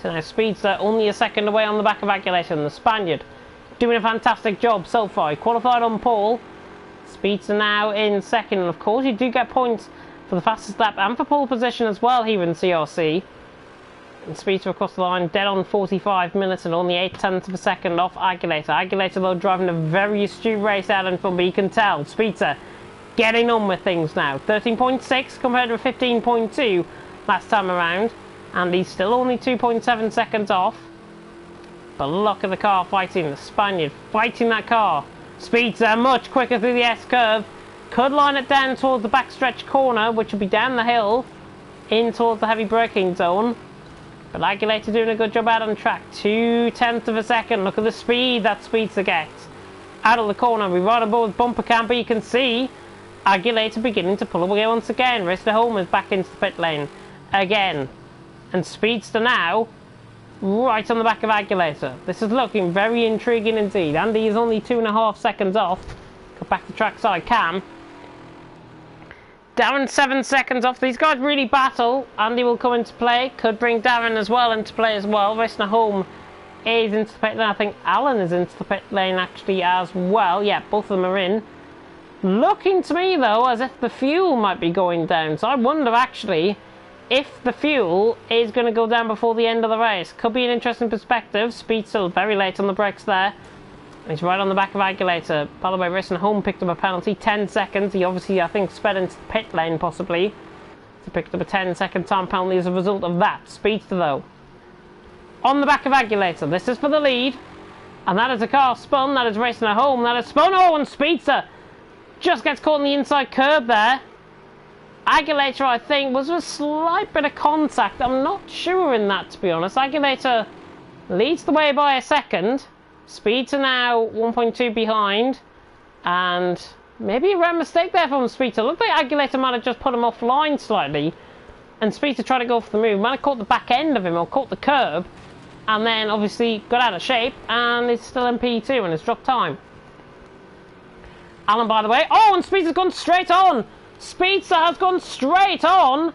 So now Speedster only a second away on the back of Aguilera, and the Spaniard doing a fantastic job so far. He qualified on pole. Speedster now in second, and of course you do get points for the fastest lap and for pole position as well here in CRC. And Speedster across the line, dead on 45 minutes and only 0.8 of a second off Aguilera. Aguilera though driving a very astute race out in front, but you can tell Speedster getting on with things now. 13.6 compared to 15.2 last time around, and he's still only 2.7 seconds off. But look at the car fighting, the Spaniard fighting that car. Speedster much quicker through the S-curve. Could line it down towards the backstretch corner, which will be down the hill, in towards the heavy braking zone. But Aguilera doing a good job out on track. 0.2 of a second. Look at the speed that Speedster gets. Out of the corner, we ride on board with bumper camper. You can see Aguilera beginning to pull away once again. Rest of home is back into the pit lane again. And Speedster now right on the back of Aguilera. This is looking very intriguing indeed. Andy is only 2.5 seconds off. Go back to trackside cam. Darren 7 seconds off. These guys really battle. Andy will come into play. Could bring Darren as well into play as well. Racing at home is into the pit lane. I think Alan is into the pit lane actually as well. Yeah, both of them are in. Looking to me though as if the fuel might be going down. So I wonder actually if the fuel is going to go down before the end of the race. Could be an interesting perspective. Speed still very late on the brakes there. He's right on the back of Aguilera. By the way, Racing Home picked up a penalty, 10 seconds. He obviously, I think, sped into the pit lane possibly. He picked up a 10-second time penalty as a result of that. Speedster though, on the back of Aguilera. This is for the lead. And that is a car spun. That is Racing at Home. That is spun. Oh, and Speedster just gets caught in the inside curb there. Aguilera, I think, was a slight bit of contact. I'm not sure in that, to be honest. Aguilera leads the way by a second. Speedster now 1.2 behind. And maybe a rare mistake there from Speedster. Looked like Aguilera might have just put him offline slightly. And Speedster tried to go for the move. Might have caught the back end of him or caught the curb. And then obviously got out of shape. And it's still in P2 and it's dropped time. Alan, by the way. Oh, and Speedster's gone straight on. Speedster has gone straight on.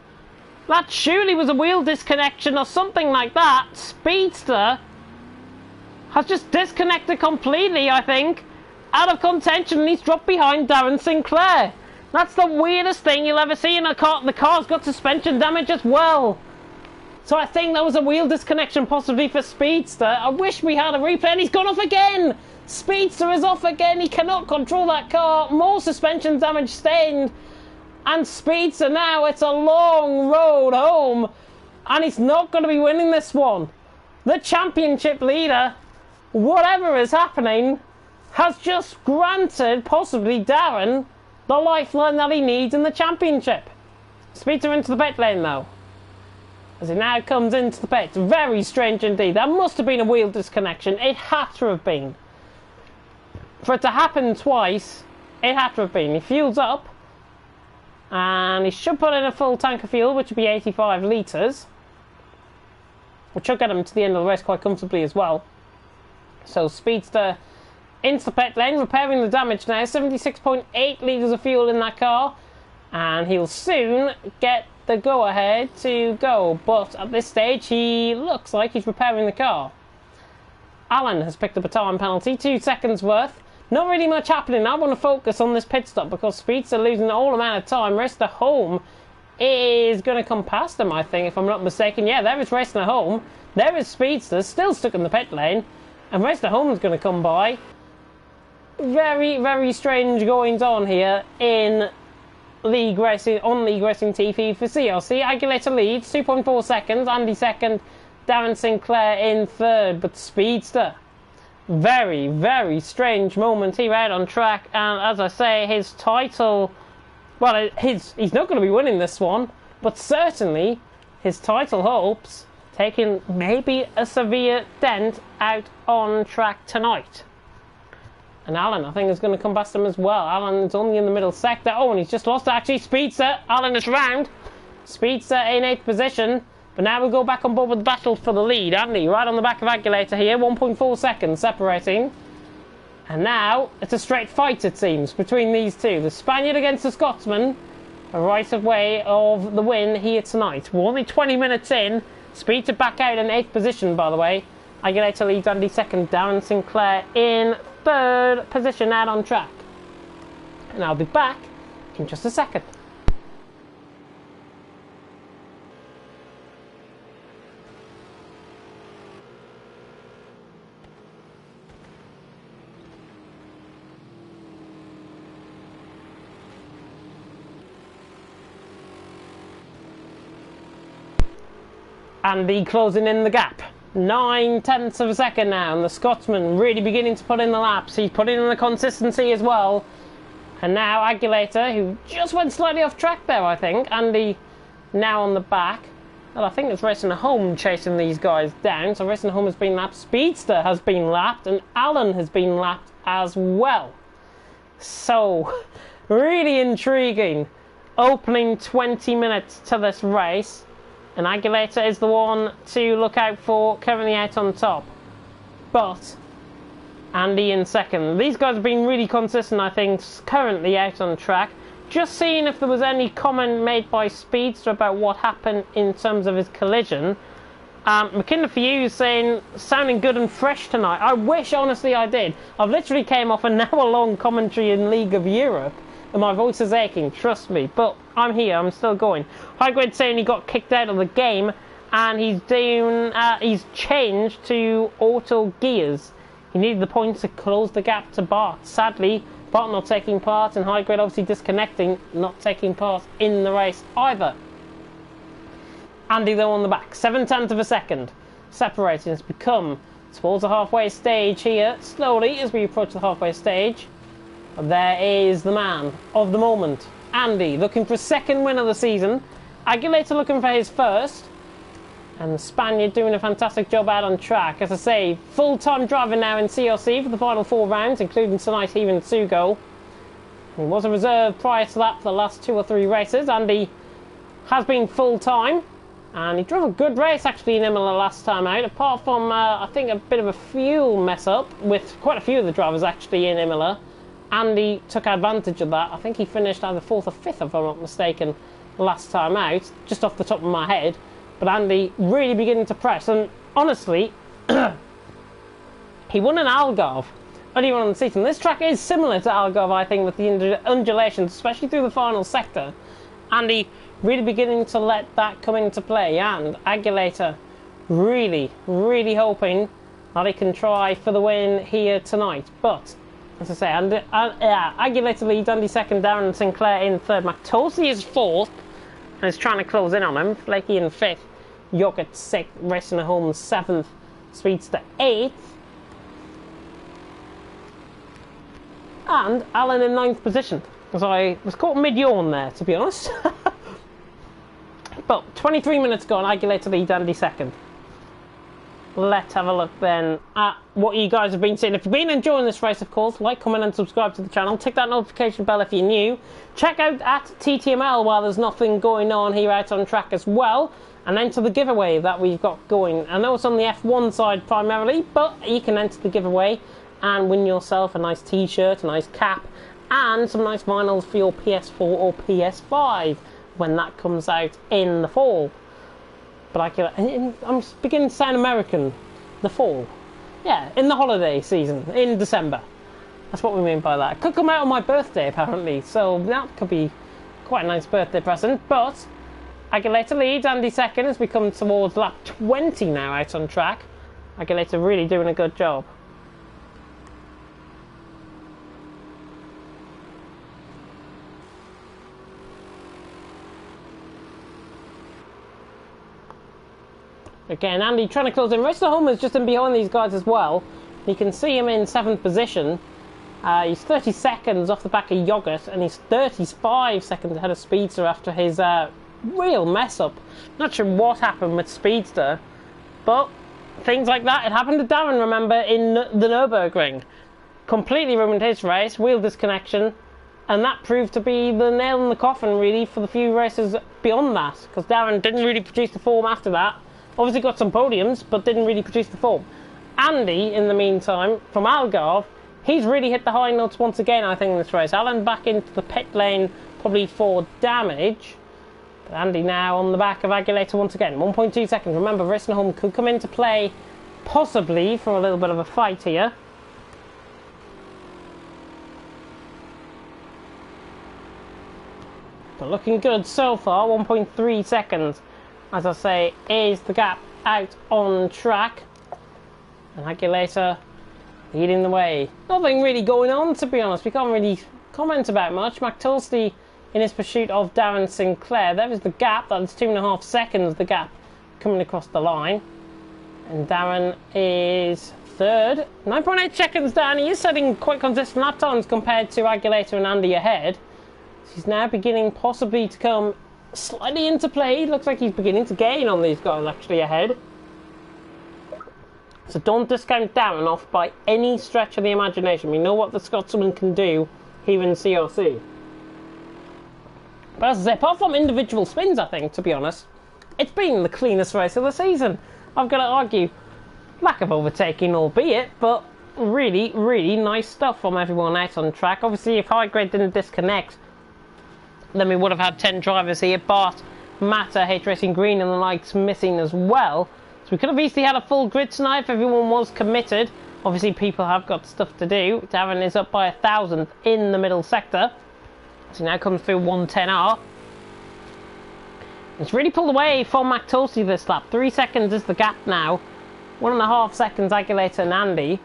That surely was a wheel disconnection or something like that. Speedster has just disconnected completely, I think, out of contention, and he's dropped behind Darren Sinclair. That's the weirdest thing you'll ever see in a car. The car's got suspension damage as well. So I think that was a wheel disconnection possibly for Speedster. I wish we had a replay, and he's gone off again. Speedster is off again. He cannot control that car. More suspension damage stained. And Speedster now, it's a long road home. And he's not going to be winning this one. The championship leader, whatever is happening, has just granted possibly Darren the lifeline that he needs in the championship. Speedster into the pit lane though, as he now comes into the pit. Very strange indeed. That must have been a wheel disconnection. It had to have been. For it to happen twice, it had to have been. He fuels up, and he should put in a full tank of fuel, which would be 85 litres, which should get him to the end of the race quite comfortably as well. So Speedster into the pit lane, repairing the damage now. 76.8 litres of fuel in that car, and he'll soon get the go-ahead to go. But at this stage, he looks like he's repairing the car. Alan has picked up a time penalty, 2 seconds worth. Not really much happening. I want to focus on this pit stop because Speedster losing all amount of time. Racing home is going to come past him, I think, if I'm not mistaken. Yeah, there is Racing home. There is Speedster, still stuck in the pit lane, and Racing home is going to come by. Very, very strange goings on here in League Racing, on League Racing TV for CRC. Aguilera leads, 2.4 seconds. Andy second, Darren Sinclair in third. But Speedster, very, very strange moment here out on track. And as I say, his title, well, he's not going to be winning this one, but certainly his title hopes taking maybe a severe dent out on track tonight. And Alan, I think, is going to come past him as well. Alan's only in the middle sector. Oh, and he's just lost, actually. Speedster. Alan is round. Speedster in 8th position. But now we'll go back on board with the battle for the lead. Andy, right on the back of Aguilera here. 1.4 seconds separating. And now it's a straight fight, it seems, between these two. The Spaniard against the Scotsman. A right of way of the win here tonight. We're only 20 minutes in. Speedster back out in 8th position, by the way. Aguilera leads Andy second. Darren Sinclair in 3rd position out on track. And I'll be back in just a second. Andy closing in the gap. 9/10 of a second now, and the Scotsman really beginning to put in the laps. He's putting in the consistency as well. And now Aguilera, who just went slightly off track there, I think. Andy now on the back. Well, I think it's Racing Home chasing these guys down. So Racing Home has been lapped, Speedster has been lapped, and Alan has been lapped as well. So, really intriguing opening 20 minutes to this race. And Aguilera is the one to look out for, currently out on top. But Andy in second. These guys have been really consistent, I think, currently out on track. Just seeing if there was any comment made by Speedster about what happened in terms of his collision. McKinnon for you saying, sounding good and fresh tonight. I wish, honestly, I did. I've literally came off an hour-long commentary in League of Europe. And my voice is aching, trust me. But I'm here, I'm still going. High Grade saying he got kicked out of the game, and he's changed to auto gears. He needed the points to close the gap to Bart. Sadly, Bart not taking part, and High Grade obviously disconnecting, not taking part in the race either. Andy though on the back, 7/10 of a second. Separating has become towards the halfway stage here, slowly as we approach the halfway stage. There is the man of the moment, Andy, looking for his second win of the season. Aguilera looking for his first. And the Spaniard doing a fantastic job out on track. As I say, full-time driver now in CRC for the final 4 rounds, including tonight here in Sugo. He was a reserve prior to that for the last 2 or 3 races. Andy has been full-time. And he drove a good race actually in Imola last time out, apart from, I think, a bit of a fuel mess-up with quite a few of the drivers actually in Imola. Andy took advantage of that. I think he finished either 4th or 5th, if I'm not mistaken, last time out, just off the top of my head. But Andy really beginning to press, and honestly, He won an Algarve earlier on in the season. This track is similar to Algarve, I think, with the undulations, especially through the final sector. Andy really beginning to let that come into play, and Aguilera really, really hoping that he can try for the win here tonight. But, as I say, Aguilera leads, Andy second, Darren Sinclair in third. Matossi is fourth and is trying to close in on him. Flaky in fifth, Yogurt sixth, Racing Home seventh, Speedster eighth, and Alan in ninth position. Because I was caught mid-yawn there, to be honest. But 23 minutes gone, Aguilera leads, Andy second. Let's have a look then at what you guys have been seeing. If you've been enjoying this race, of course, like, comment and subscribe to the channel. Tick that notification bell if you're new. Check out at TTML while there's nothing going on here out on track as well. And enter the giveaway that we've got going. I know it's on the F1 side primarily, but you can enter the giveaway and win yourself a nice t-shirt, a nice cap, and some nice vinyls for your PS4 or PS5 when that comes out in the fall. But I'm beginning to sound American. The fall. Yeah, in the holiday season, in December. That's what we mean by that. It could come out on my birthday, apparently, so that could be quite a nice birthday present. But Aguilera leads, Andy second as we come towards lap 20 now out on track. Aguilera really doing a good job. Again, Andy trying to close in. Racing Home is just in behind these guys as well. You can see him in 7th position. He's 30 seconds off the back of Yogurt, and he's 35 seconds ahead of Speedster after his real mess up. Not sure what happened with Speedster, but things like that. It happened to Darren, remember, in the Nürburgring. Completely ruined his race, wheel disconnection, and that proved to be the nail in the coffin, really, for the few races beyond that, because Darren didn't really produce the form after that. Obviously got some podiums, but didn't really produce the form. Andy, in the meantime, from Algarve, he's really hit the high notes once again, I think, in this race. Alan back into the pit lane, probably for damage. But Andy now on the back of Aguilera once again. 1.2 seconds. Remember, Racing Home could come into play, possibly, for a little bit of a fight here. But looking good so far, 1.3 seconds. As I say, is the gap out on track. And Aguilera leading the way. Nothing really going on, to be honest. We can't really comment about much. McTulsty in his pursuit of Darren Sinclair. There is the gap. That's 2.5 seconds, the gap coming across the line. And Darren is third. 9.8 seconds down. He is setting quite consistent lap times compared to Aguilera and Andy ahead. He's now beginning possibly to come slightly into play. Looks like he's beginning to gain on these guys actually ahead. So don't discount Darren off by any stretch of the imagination. We know what the Scotsman can do here in CRC. But as I say, apart from individual spins, I think, to be honest, it's been the cleanest race of the season. I've got to argue, lack of overtaking albeit, but really, really nice stuff from everyone out on track. Obviously, if High Grade didn't disconnect, then we would have had 10 drivers here. Bart, Matter, H Racing Green and the likes missing as well. So we could have easily had a full grid tonight if everyone was committed. Obviously people have got stuff to do. Darren is up by 1,000th in the middle sector. So now comes through 110R. It's really pulled away from McTulsey this lap. 3 seconds is the gap now. 1.5 seconds Aguilera and Andy.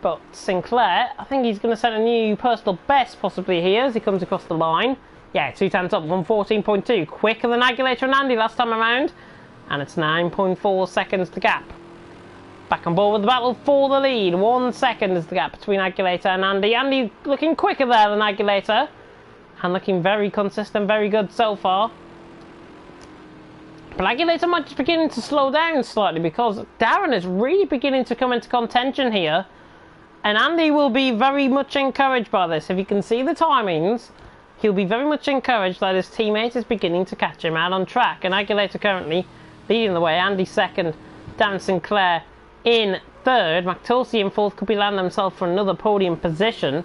But Sinclair, I think he's going to set a new personal best possibly here as he comes across the line. Yeah, 2 times up, 114.2. Quicker than Aguilera and Andy last time around. And it's 9.4 seconds to gap. Back on board with the battle for the lead. 1 second is the gap between Aguilera and Andy. Andy looking quicker there than Aguilera. And looking very consistent, very good so far. But Aguilera might just beginning to slow down slightly because Darren is really beginning to come into contention here. And Andy will be very much encouraged by this. If you can see the timings, he'll be very much encouraged that his teammate is beginning to catch him out on track. And Aguilera currently leading the way. Andy second, Dan Sinclair in third. McTulsey in fourth, could be landing himself for another podium position.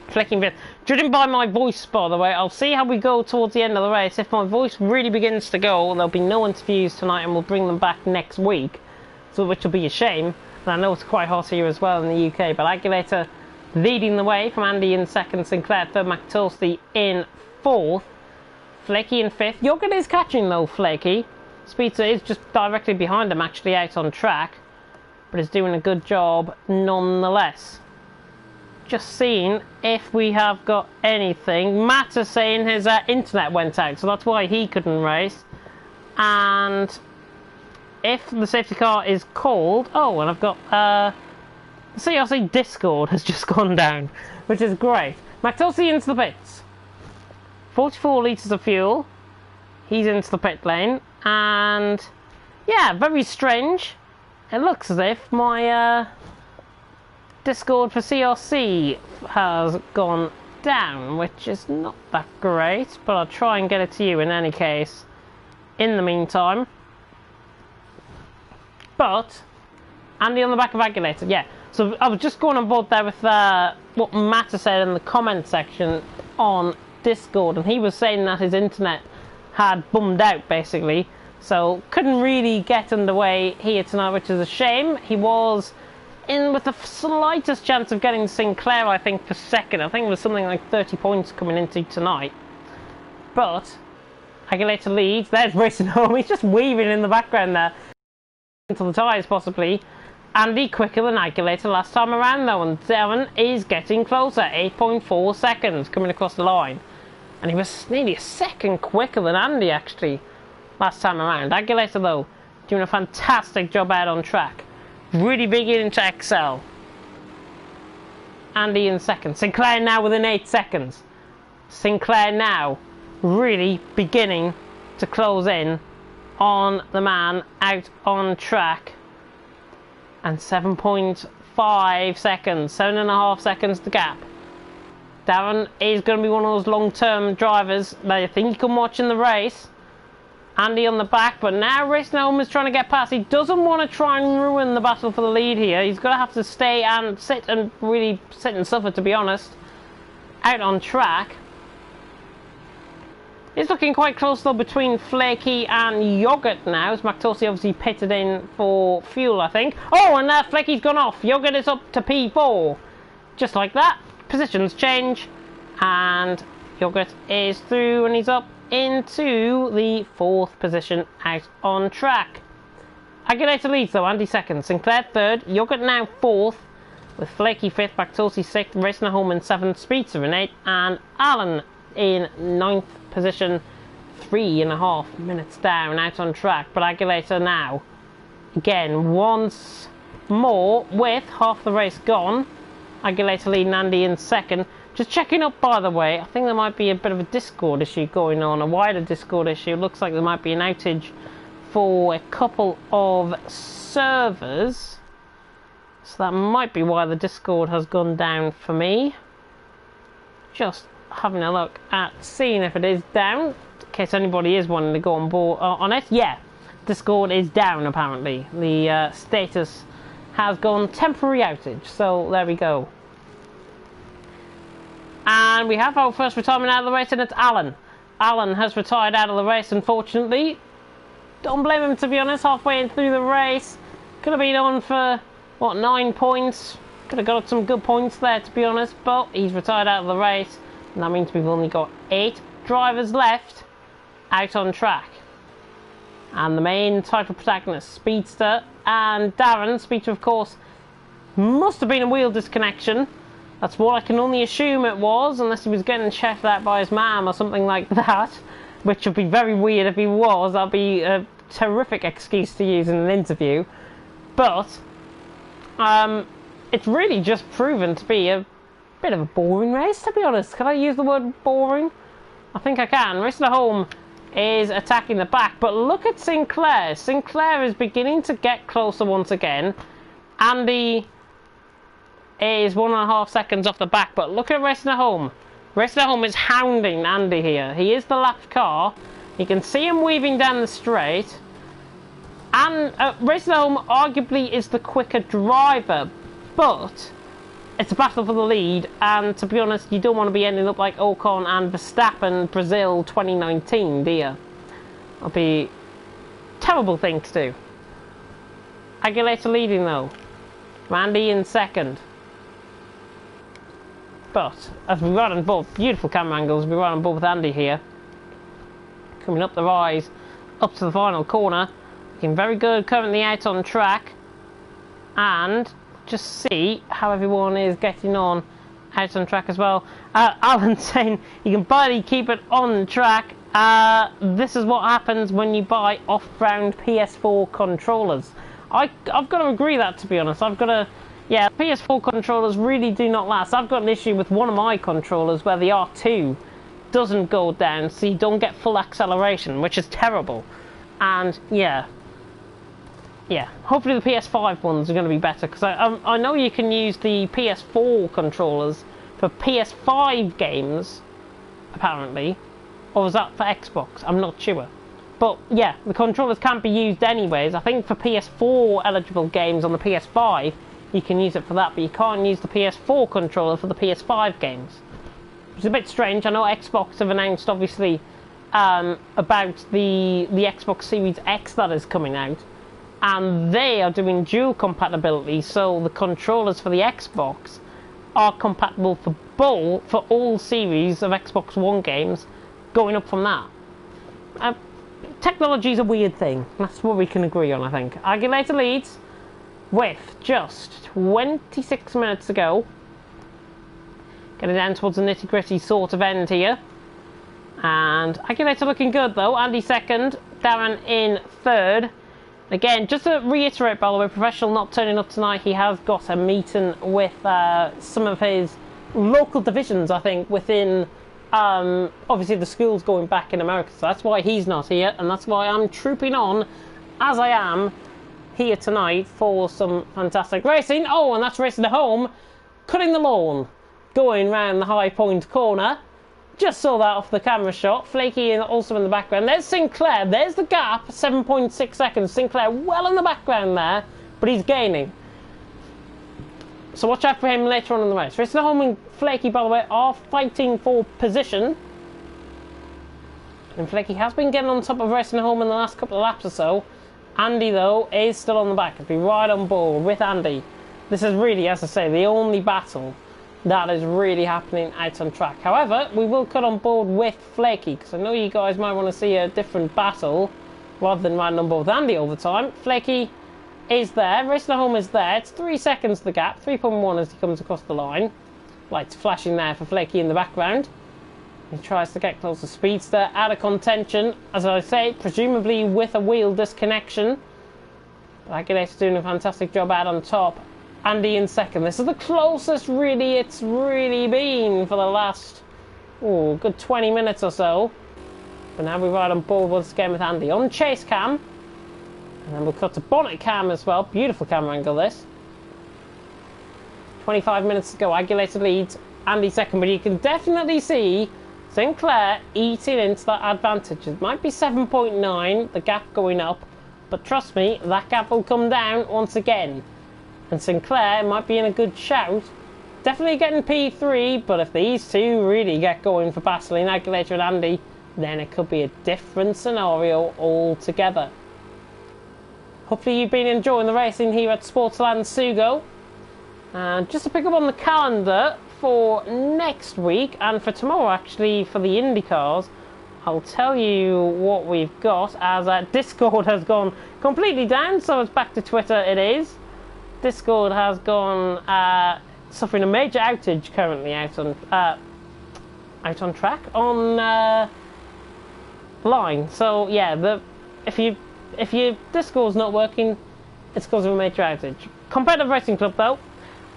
Flicking fifth. Judging by my voice, by the way, I'll see how we go towards the end of the race. If my voice really begins to go, there'll be no interviews tonight and we'll bring them back next week, so which will be a shame. And I know it's quite hot here as well in the UK, but Aguilera leading the way from Andy in second, Sinclair third, McTulsey in fourth, Flaky in fifth. Yoghurt is catching though, Flaky. Speedster is just directly behind him, actually out on track, but is doing a good job nonetheless. Just seeing if we have got anything. Matt is saying his internet went out, so that's why he couldn't race. And if the safety car is called, oh, and I've got the CRC Discord has just gone down, which is great. McTulsey into the pits. 44 litres of fuel. He's into the pit lane, and yeah, very strange. It looks as if my Discord for CRC has gone down, which is not that great, but I'll try and get it to you in any case in the meantime. But Andy on the back of Aguilera, yeah. So I was just going on board there with what Matt said in the comment section on Discord, and he was saying that his internet had bummed out basically, so couldn't really get underway here tonight, which is a shame. He was in with the slightest chance of getting Sinclair, I think, for second. I think it was something like 30 points coming into tonight. But Aguilera leads. There's Racing Home. He's just weaving in the background there. Into the tyres, possibly. Andy quicker than Aguilera last time around, though. And Darren is getting closer. 8.4 seconds coming across the line. And he was nearly a second quicker than Andy, actually, last time around. Aguilera, though, doing a fantastic job out on track. Really beginning to excel. Andy in second. Sinclair now within 8 seconds. Sinclair now really beginning to close in on the man out on track. And 7.5 seconds. 7.5 seconds to gap. Darren is going to be one of those long-term drivers that I think you can watch in the race. Andy on the back, but now Racing Home is trying to get past. He doesn't want to try and ruin the battle for the lead here. He's going to have to stay and sit and really sit and suffer, to be honest. Out on track. It's looking quite close though between Flaky and Yoghurt now, as McTulsey obviously pitted in for fuel, I think. Oh, and Flaky's gone off. Yoghurt is up to P4. Just like that. Positions change, and Yoghurt is through, and he's up into the 4th position out on track. Aguilera leads though, Andy second, Sinclair third, Yoghurt now 4th, with Flaky 5th, McTulsey 6th, Racing Home in 7th, Speedster in 8th, and Alan in 9th position, 3.5 minutes down out on track. But Aguilera now, again, once more with half the race gone. Aguilera leading Andy in second. Just checking up, by the way, I think there might be a bit of a Discord issue going on, a wider Discord issue. Looks like there might be an outage for a couple of servers. So that might be why the Discord has gone down for me. Just having a look at seeing if it is down, in case anybody is wanting to go on board on it. Yeah, Discord is down apparently. The status has gone temporary outage, so there we go. And we have our first retirement out of the race, and it's Alan. Alan has retired out of the race, unfortunately. Don't blame him, to be honest. Halfway through the race, could have been on for, what, 9 points. Could have got some good points there, to be honest, but he's retired out of the race, and that means we've only got 8 drivers left out on track. And the main title protagonist, Speedster and Darren. Speedster, of course, must have been a wheel disconnection. That's what I can only assume it was, unless he was getting checked out by his mum or something like that, which would be very weird if he was. That'd be a terrific excuse to use in an interview. But it's really just proven to be a bit of a boring race, to be honest. Can I use the word boring? I think I can. Racing Home is attacking the back, but look at Sinclair. Sinclair is beginning to get closer once again. Andy is 1.5 seconds off the back, but look at Racing Home. Racing Home is hounding Andy here. He is the lapped car. You can see him weaving down the straight. And Racing Home arguably is the quicker driver, but it's a battle for the lead, and to be honest, you don't want to be ending up like Ocon and Verstappen Brazil 2019, do you? That'll be a terrible thing to do. Aguilera leading though. Andy in second. But as we ride on both, beautiful camera angles, we ride on both with Andy here. Coming up the rise, up to the final corner. Looking very good, currently out on track. And just see how everyone is getting on out on track as well. Alan saying you can barely keep it on track. This is what happens when you buy off-brand PS4 controllers. I've got to agree that, to be honest. Yeah, PS4 controllers really do not last. I've got an issue with one of my controllers where the R2 doesn't go down, so you don't get full acceleration, which is terrible. And yeah, hopefully the PS5 ones are going to be better, because I know you can use the PS4 controllers for PS5 games, apparently, or is that for Xbox? I'm not sure. But yeah, the controllers can't be used anyways. I think for PS4 eligible games on the PS5, you can use it for that, but you can't use the PS4 controller for the PS5 games. Which is a bit strange. I know Xbox have announced, obviously, about the Xbox Series X that is coming out, and they are doing dual compatibility, so the controllers for the Xbox are compatible for all series of Xbox One games going up from that. Technology is a weird thing. That's what we can agree on, I think. Aguilera leads with just 26 minutes to go. Getting down towards the nitty-gritty sort of end here. And Aguilera looking good though. Andy second, Darren in third. Again, just to reiterate, by the way, Professional not turning up tonight. He has got a meeting with some of his local divisions, I think, within... obviously the school's going back in America, so that's why he's not here, and that's why I'm trooping on, as I am, here tonight for some fantastic racing. Oh, and that's racing at home, cutting the lawn, going round the high point corner. Just saw that off the camera shot. Flaky also in the background. There's Sinclair. There's the gap. 7.6 seconds. Sinclair well in the background there, but he's gaining. So watch out for him later on in the race. Racing at home and Flaky, by the way, are fighting for position. And Flaky has been getting on top of Racing at home in the last couple of laps or so. Andy, though, is still on the back. He'll be right on board with Andy. This is really, as I say, the only battle that is really happening out on track. However, we will cut on board with Flaky, because I know you guys might want to see a different battle rather than riding on board with Andy all the time. Flaky is there. Racing at home is there. It's 3 seconds the gap. 3.1 as he comes across the line. Lights flashing there for Flaky in the background. He tries to get close to Speedster. Out of contention, as I say, presumably with a wheel disconnection. Aguilera's doing a fantastic job out on top. Andy in second. This is the closest really it's really been for the last good 20 minutes or so. But now we ride on board once again with Andy on chase cam. And then we'll cut to bonnet cam as well. Beautiful camera angle this. 25 minutes to go. Aguilera leads. Andy second. But you can definitely see Sinclair eating into that advantage. It might be 7.9, the gap going up. But trust me, that gap will come down once again. And Sinclair might be in a good shout. Definitely getting P3, but if these two really get going for battling Aguilera and Andy, then it could be a different scenario altogether. Hopefully you've been enjoying the racing here at Sportsland Sugo. And just to pick up on the calendar for next week, and for tomorrow actually, for the IndyCars, I'll tell you what we've got, as Discord has gone completely down, so it's back to Twitter it is. Discord has gone suffering a major outage currently out on track on line. So yeah, if your Discord's not working, it's because of a major outage. Competitive Racing Club though,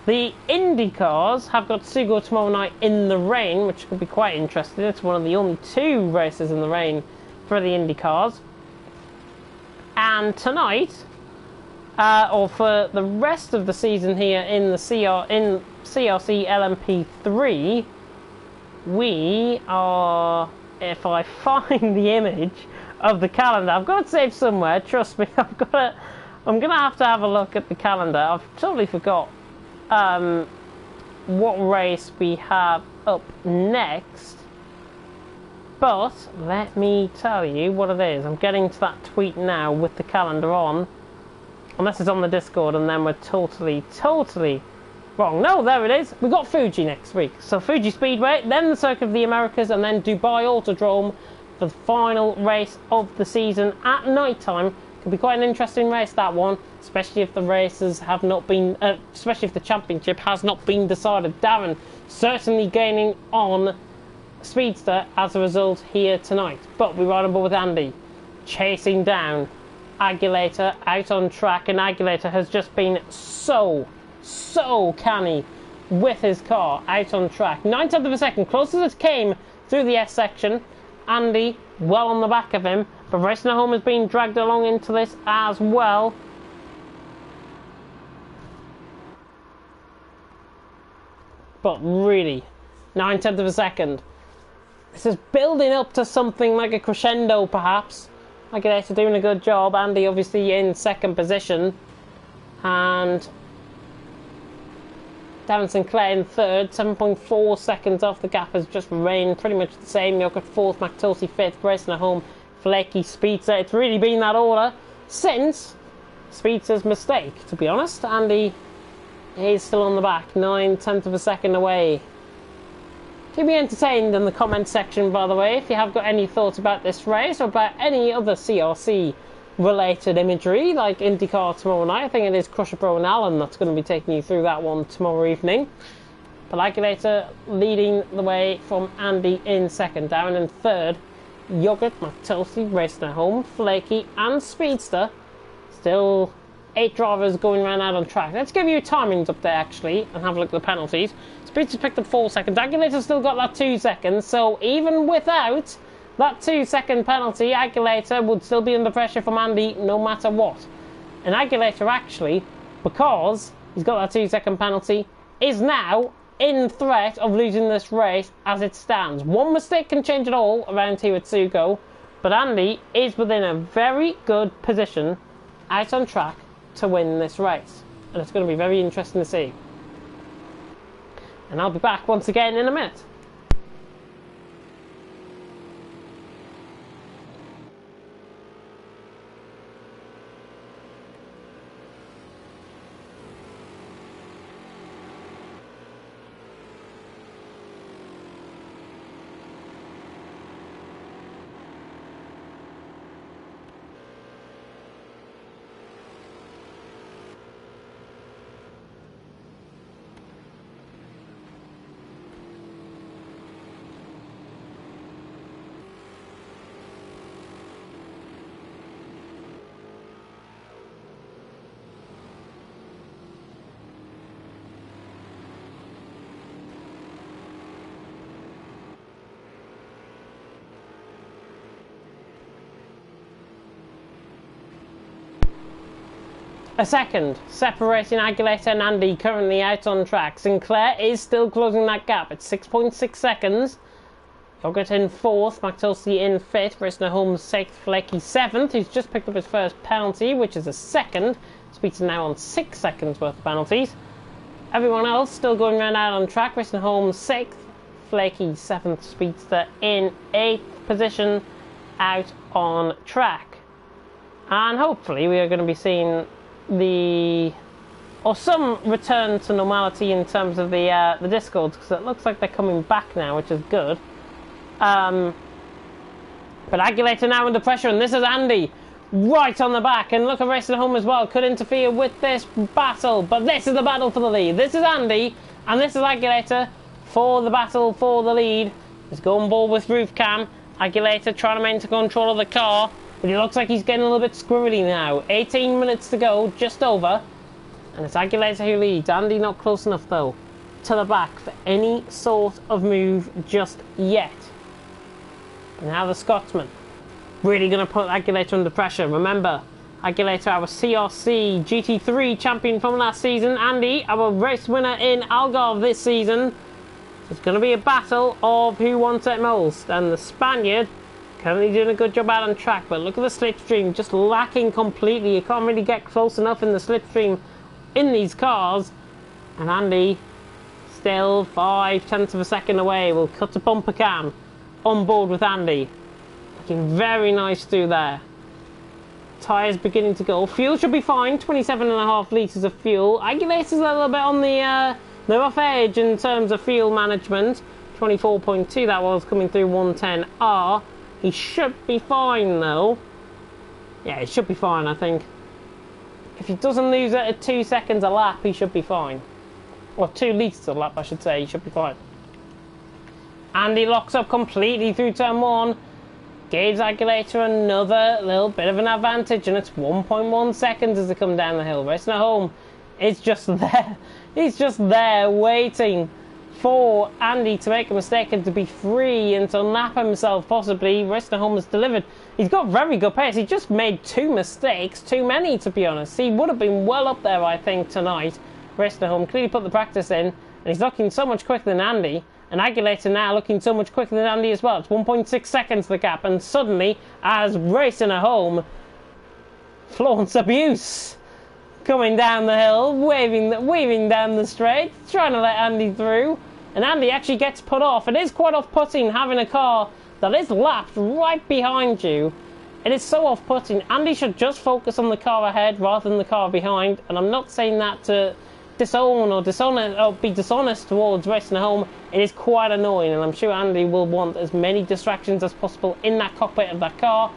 the IndyCars have got Sugo tomorrow night in the rain, which could be quite interesting. It's one of the only 2 races in the rain for the IndyCars. And tonight, or for the rest of the season here in the CRC LMP3, we are, if I find the image of the calendar, I've got it saved somewhere, trust me, I'm going to have a look at the calendar. I've totally forgot what race we have up next, but let me tell you what it is. I'm getting to that tweet now with the calendar on. Unless it's on the Discord, and then we're totally wrong. No, there it is. We got Fuji next week. So Fuji Speedway, then the Circuit of the Americas, and then Dubai Autodrome for the final race of the season at night time. Could be quite an interesting race, that one, especially if the races have not been, especially if the championship has not been decided. Darren certainly gaining on Speedster as a result here tonight. But we ride on board with Andy, chasing down Agulator out on track, and Agulator has just been so canny with his car out on track. 9/10 of a second, close as it came through the S section. Andy well on the back of him, but Racing at Home has been dragged along into this as well. But really, 9/10 of a second. This is building up to something like a crescendo, perhaps. Agulator doing a good job. Andy obviously in second position. And Darren Sinclair in third. 7.4 seconds off. The gap has just remained pretty much the same. Yogurt fourth, McTulsey fifth, Racing at Home, Flaky, Speedster. It's really been that order since Speedster's mistake, to be honest. Andy is still on the back. 9/10 of a second away. Keep me entertained in the comment section, by the way, if you have got any thoughts about this race or about any other CRC related imagery, like IndyCar tomorrow night. I think it is Crusher Pro and Allen that's going to be taking you through that one tomorrow evening. Agulator leading the way from Andy in second. Darren in third. Yogurt, McTulsey, Racing at Home, Flaky and Speedster. Still 8 drivers going around out on track. Let's give you timings up there actually and have a look at the penalties. Speedster's picked up 4 seconds. Agulator's still got that 2 seconds, so even without that 2-second penalty, Agulator would still be under pressure from Andy no matter what. And Agulator actually, because he's got that 2-second penalty, is now in threat of losing this race as it stands. One mistake can change it all around here at Sugo, but Andy is within a very good position out on track to win this race. And it's going to be very interesting to see. And I'll be back once again in a minute. A second separating Agulator and Andy currently out on track. Sinclair is still closing that gap at 6.6 seconds. Yogurt in fourth, McTulsey in fifth, Racing at Home sixth, Flaky seventh, who's just picked up his first penalty, which is a second. Speedster now on 6 seconds worth of penalties. Everyone else still going around out on track. Racing at Home sixth, Flaky seventh, Speedster in eighth position out on track. And hopefully we are going to be seeing some return to normality in terms of the Discords, because it looks like they're coming back now, which is good. But Agulator now under pressure, and this is Andy right on the back, and look at Racing at Home as well, could interfere with this battle, but this is the battle for the lead. This is Andy, and this is Agulator for the battle for the lead. He's going ball with roof cam. Agulator trying to maintain control of the car, but he looks like he's getting a little bit squirrely now. 18 minutes to go, just over. And it's Agulator who leads. Andy not close enough, though, to the back for any sort of move just yet. And now the Scotsman really going to put Agulator under pressure. Remember, Agulator, our CRC GT3 champion from last season. Andy, our race winner in Algarve this season. It's going to be a battle of who wants it most. And the Spaniard currently doing a good job out on track, but look at the slipstream, just lacking completely. You can't really get close enough in the slipstream in these cars. And Andy still 0.5 of a second away. We'll cut to bumper cam on board with Andy. Looking very nice through there. Tyres beginning to go. Fuel should be fine. 27.5 litres of fuel. Agulator's a little bit on the rough edge in terms of fuel management. 24.2 that was, coming through 110R. He should be fine though. Yeah, he should be fine, I think. If he doesn't lose it at 2 seconds a lap, he should be fine. Or 2 litres a lap, I should say. He should be fine. And he locks up completely through turn 1. Gives Agulator another little bit of an advantage, and it's 1.1 seconds as they come down the hill. Racing at home is just there. He's just there waiting for Andy to make a mistake and to be free and to nap himself, possibly. Racing at home has delivered. He's got very good pace. He just made 2 mistakes, too many to be honest. He would have been well up there, I think, tonight. Racing at home clearly put the practice in, and he's looking so much quicker than Andy. And Agulator now looking so much quicker than Andy as well. It's 1.6 seconds the gap, and suddenly, as Racing at Home flaunts abuse, coming down the hill, waving down the straight, trying to let Andy through, and Andy actually gets put off. It is quite off-putting having a car that is lapped right behind you. It is so off-putting. Andy should just focus on the car ahead rather than the car behind, and I'm not saying that to disown or be dishonest towards Racing at Home. It is quite annoying, and I'm sure Andy will want as many distractions as possible in that cockpit of that car.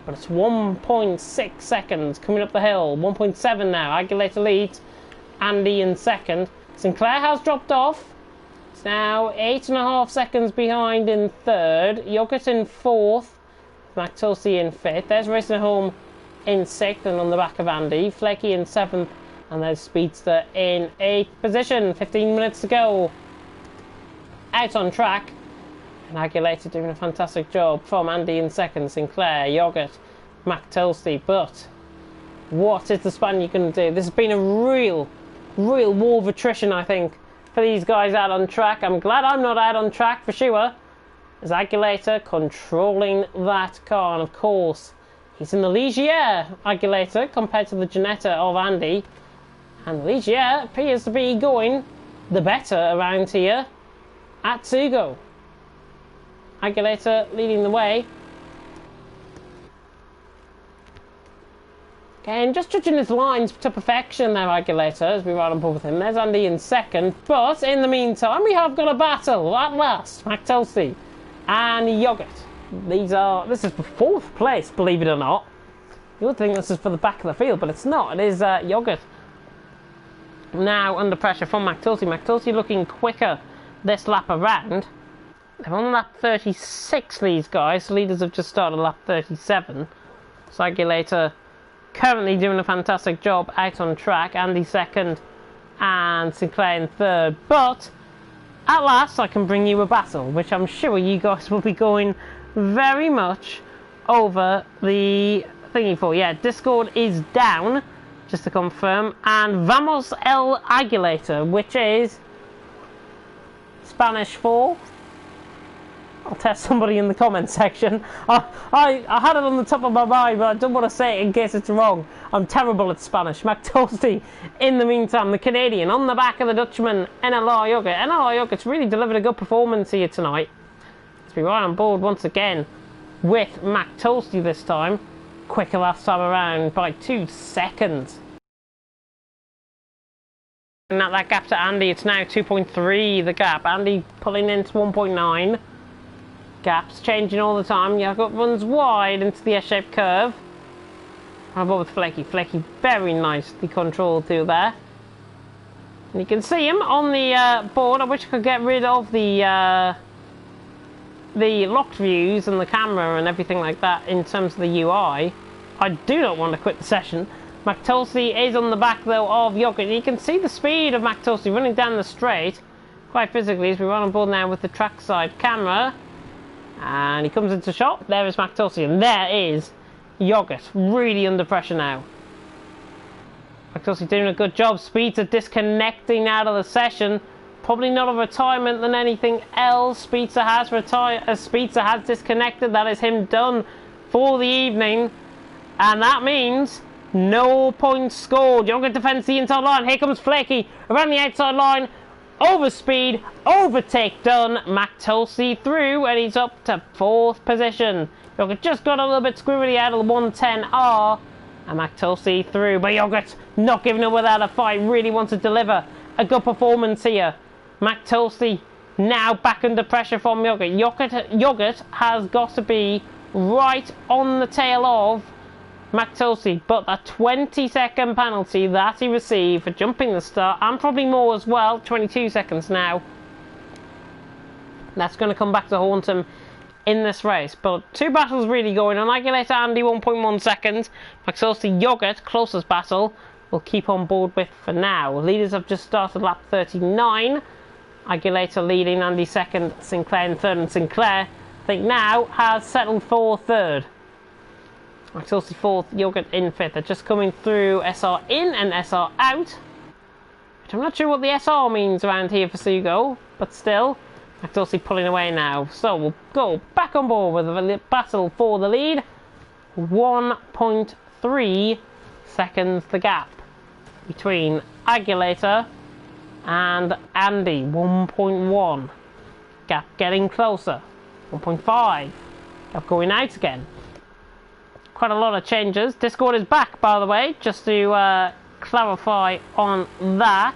But it's 1.6 seconds coming up the hill. 1.7 now. Agulator leads. Andy in second. Sinclair has dropped off. It's now 8.5 seconds behind in third. Yogurt in fourth. McTulsey in fifth. There's Racing at Home in sixth and on the back of Andy. Flecky in seventh. And there's Speedster in 8th position. 15 minutes to go. Out on track. And Agulator doing a fantastic job from Andy in second. Sinclair, Yogurt, McTulsey. But what is the Spaniard going to do? This has been a real war of attrition, I think, for these guys out on track. I'm glad I'm not out on track for sure. As Agulator controlling that car. And of course, he's in the Ligier, Agulator, compared to the Ginetta of Andy. And Ligier appears to be going the better around here at Sugo. Agulator leading the way. Again, just judging his lines to perfection there, Agulator, as we ride on board with him. There's Andy in second. But in the meantime, we have got a battle at last. McTulsey and Yogurt. This is for 4th place, believe it or not. You would think this is for the back of the field, but it's not. It is Yogurt. Now under pressure from McTulsey. McTulsey looking quicker this lap around. They're on lap 36, these guys. The leaders have just started lap 37. Agulator currently doing a fantastic job out on track. Andy second and Sinclair in third. But at last I can bring you a battle, which I'm sure you guys will be going very much over the thingy for. Yeah, Discord is down, just to confirm. And Vamos el Agulator, which is Spanish for... I'll test somebody in the comment section. I had it on the top of my mind, but I don't want to say it in case it's wrong. I'm terrible at Spanish. McTulsey, in the meantime, the Canadian, on the back of the Dutchman, NLR Yogurt. NLR Yogurt's really delivered a good performance here tonight. Let's be right on board once again with McTulsey this time. Quicker last time around by 2 seconds. And that gap to Andy, it's now 2.3 the gap. Andy pulling into 1.9. Gaps changing all the time. Yogurt runs wide into the S-shaped curve. How about with Flecky? Flecky very nicely controlled through there. And you can see him on the board. I wish I could get rid of the locked views and the camera and everything like that in terms of the UI. I do not want to quit the session. McTulsey is on the back though of Yogurt. You can see the speed of McTulsey running down the straight quite physically as we run on board now with the trackside camera. And he comes into shot. There is McTulsey, and there is Yogurt, really under pressure now. McTulsey doing a good job. Speedster disconnecting out of the session. Probably not a retirement than anything else. Speedster has disconnected. That is him done for the evening. And that means no points scored. Yogurt defends the inside line. Here comes Flaky around the outside line. Overspeed, overtake done. McTulsey through, and he's up to 4th position. Yogurt just got a little bit squirrely out of the 110R, And McTulsey through, but Yogurt not giving up without a fight. Really wants to deliver a good performance here. McTulsey now back under pressure from Yogurt. Yogurt has got to be right on the tail of McTulsey, but a 20-second penalty that he received for jumping the start, and probably more as well, 22 seconds now. That's going to come back to haunt him in this race. But two battles really going on. Aguilera Andy 1.1 seconds. McTulsey Yogurt, closest battle, we'll keep on board with for now. Leaders have just started lap 39. Aguilera leading, Andy second, Sinclair in third, and Sinclair I think now has settled for third. McTulsey fourth, Yogurt in fifth. They're just coming through SR in and SR out. Which I'm not sure what the SR means around here for Sugo, but still, McTulsey pulling away now. So we'll go back on board with the battle for the lead. 1.3 seconds the gap between Aguilera and Andy. 1.1. Gap getting closer. 1.5. Gap going out again. Quite a lot of changes. Discord is back, by the way, just to clarify on that.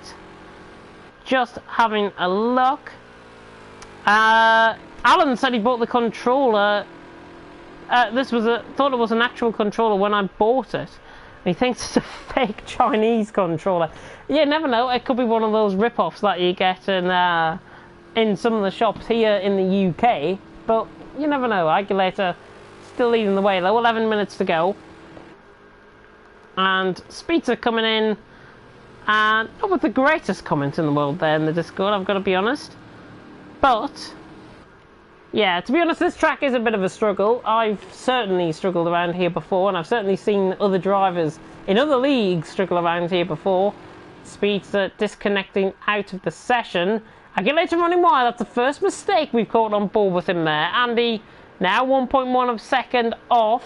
Just having a look. Alan said he bought the controller. Thought it was an actual controller when I bought it. He thinks it's a fake Chinese controller. You never know. It could be one of those rip-offs that you get in some of the shops here in the UK. But you never know. Aguilera still leading the way though. 11 minutes to go. And Speedster coming in. And not with the greatest comment in the world there in the Discord, I've got to be honest. But yeah, to be honest, this track is a bit of a struggle. I've certainly struggled around here before, and I've certainly seen other drivers in other leagues struggle around here before. Speedster disconnecting out of the session. Aguilera running wide. That's the first mistake we've caught on board with him there. Andy now 1.1 of second off.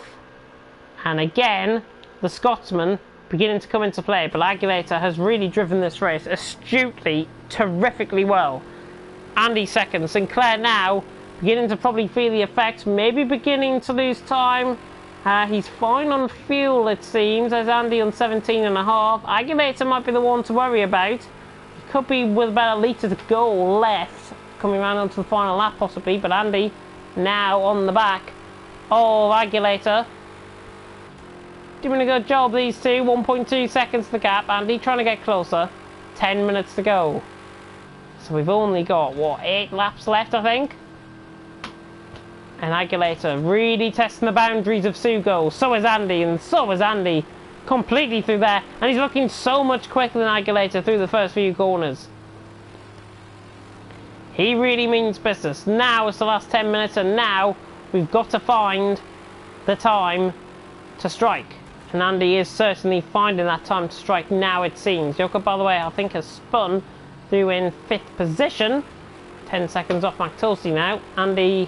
And again, the Scotsman beginning to come into play. But Aguilera has really driven this race astutely, terrifically well. Andy second. Sinclair now beginning to probably feel the effects, maybe beginning to lose time. He's fine on fuel, it seems, as Andy on 17.5. Aguilera might be the one to worry about. He could be with about a litre to go left, coming around onto the final lap possibly, but Andy now on the back of Aguilera. Doing a good job, these two. 1.2 seconds the gap. Andy trying to get closer. 10 minutes to go. So we've only got, what, 8 laps left, I think? And Aguilera really testing the boundaries of Sugo. So is Andy, and so is Andy. Completely through there. And he's looking so much quicker than Aguilera through the first few corners. He really means business. Now it's the last 10 minutes, and now we've got to find the time to strike. And Andy is certainly finding that time to strike now, it seems. Yoko, by the way, I think has spun through in 5th position. 10 seconds off McTulsey now. Andy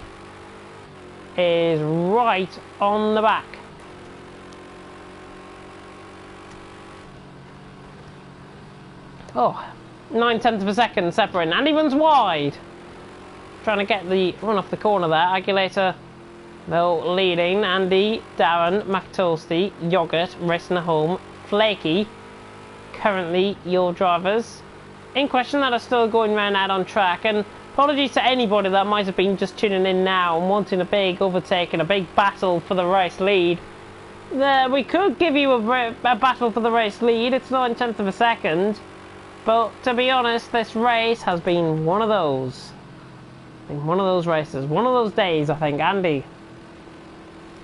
is right on the back. Oh, 9/10 of a second separating. Andy runs wide. Trying to get the run off the corner there. Aguilera, though, leading. Andy, Darren, McTulsey, Yogurt, racing home. Flaky, currently your drivers in question that are still going round out on track. And apologies to anybody that might have been just tuning in now and wanting a big overtake and a big battle for the race lead. We could give you a battle for the race lead. It's 9/10 of a second. But to be honest, this race has been one of those. One of those races. One of those days, I think. Andy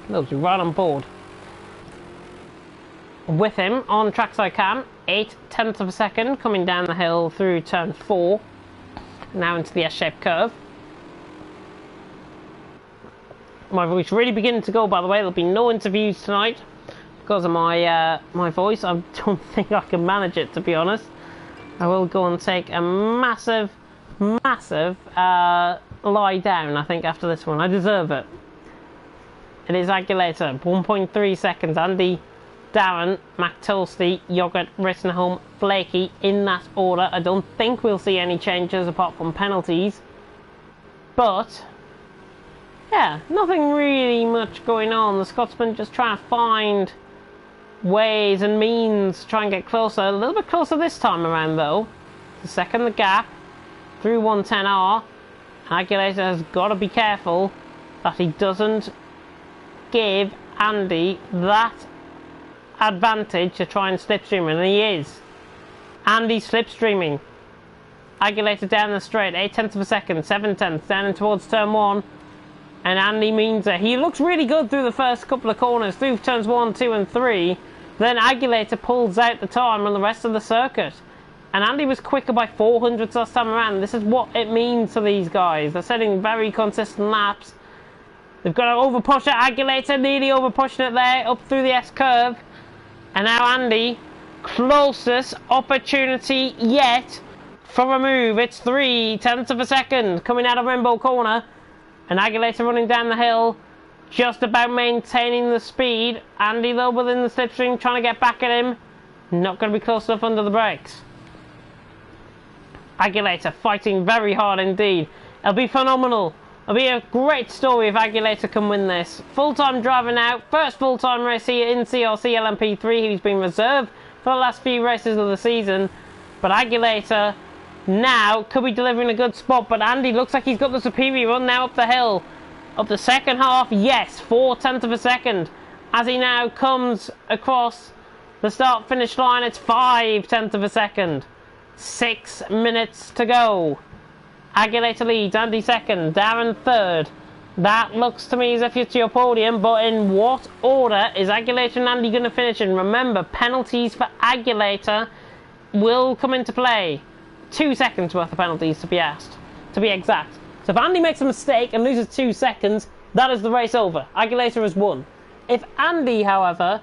looks right on board. With him on trackside cam, 8/10 of a second coming down the hill through turn 4. Now into the S-shaped curve. My voice really beginning to go, by the way. There'll be no interviews tonight because of my my voice. I don't think I can manage it, to be honest. I will go and take a massive lie down, I think, after this one. I deserve it. It is Aguilera, 1.3 seconds. Andy, Darren, McTulsey, Yogurt, racing home, Flaky, in that order. I don't think we'll see any changes apart from penalties. But yeah, nothing really much going on. The Scotsman just trying to find ways and means to try and get closer. A little bit closer this time around though. To second the gap through 110R. Aguilera has got to be careful that he doesn't give Andy that advantage to try and slipstream, and he is. Andy slipstreaming. Aguilera down the straight, 0.8 of a second, 0.7, down in towards turn 1. And Andy means it. He looks really good through the first couple of corners, through turns 1, 2 and 3. Then Aguilera pulls out the time on the rest of the circuit. And Andy was quicker by 400 last time around. This is what it means to these guys. They're setting very consistent laps. They've got to overpush it. Aguilera nearly overpushing it there, up through the S-curve. And now Andy, closest opportunity yet for a move. It's 0.3 of a second coming out of Rainbow Corner. And Aguilera running down the hill, just about maintaining the speed. Andy though within the slipstream, trying to get back at him. Not going to be close enough under the brakes. Aguilera fighting very hard indeed. It'll be phenomenal. It'll be a great story if Aguilera can win this. Full-time driver now. First full-time race here in CRC LMP3. He's been reserved for the last few races of the season. But Aguilera now could be delivering a good spot, but Andy looks like he's got the superior run now up the hill. Up the second half, yes, 0.4 of a second. As he now comes across the start-finish line, it's 0.5 of a second. 6 minutes to go. Aguilera leads, Andy second, Darren third. That looks to me as if it's your podium, but in what order is Aguilera and Andy going to finish in? Remember, penalties for Aguilera will come into play. 2 seconds worth of penalties to be exact. So if Andy makes a mistake and loses 2 seconds, that is the race over. Aguilera has won. If Andy, however,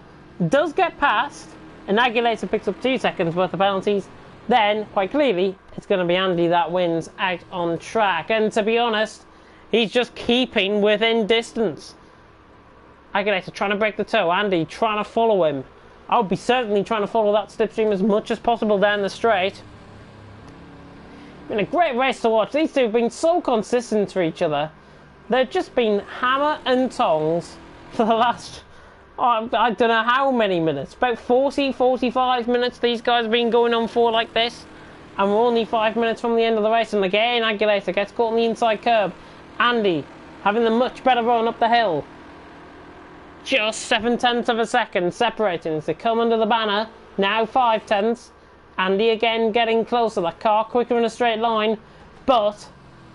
does get past and Aguilera picks up 2 seconds worth of penalties, then quite clearly it's going to be Andy that wins out on track. And to be honest, he's just keeping within distance. Aguilera trying to break the toe, Andy trying to follow him. I would be certainly trying to follow that slipstream as much as possible down the straight. Been a great race to watch. These two have been so consistent to each other. They've just been hammer and tongs for the last, I don't know how many minutes. About 40, 45 minutes these guys have been going on for like this. And we're only 5 minutes from the end of the race. And again, Aguilera gets caught on the inside curb. Andy having the much better run up the hill. Just 0.7 of a second separating as they come under the banner. Now 0.5. Andy again getting closer, that car quicker in a straight line, but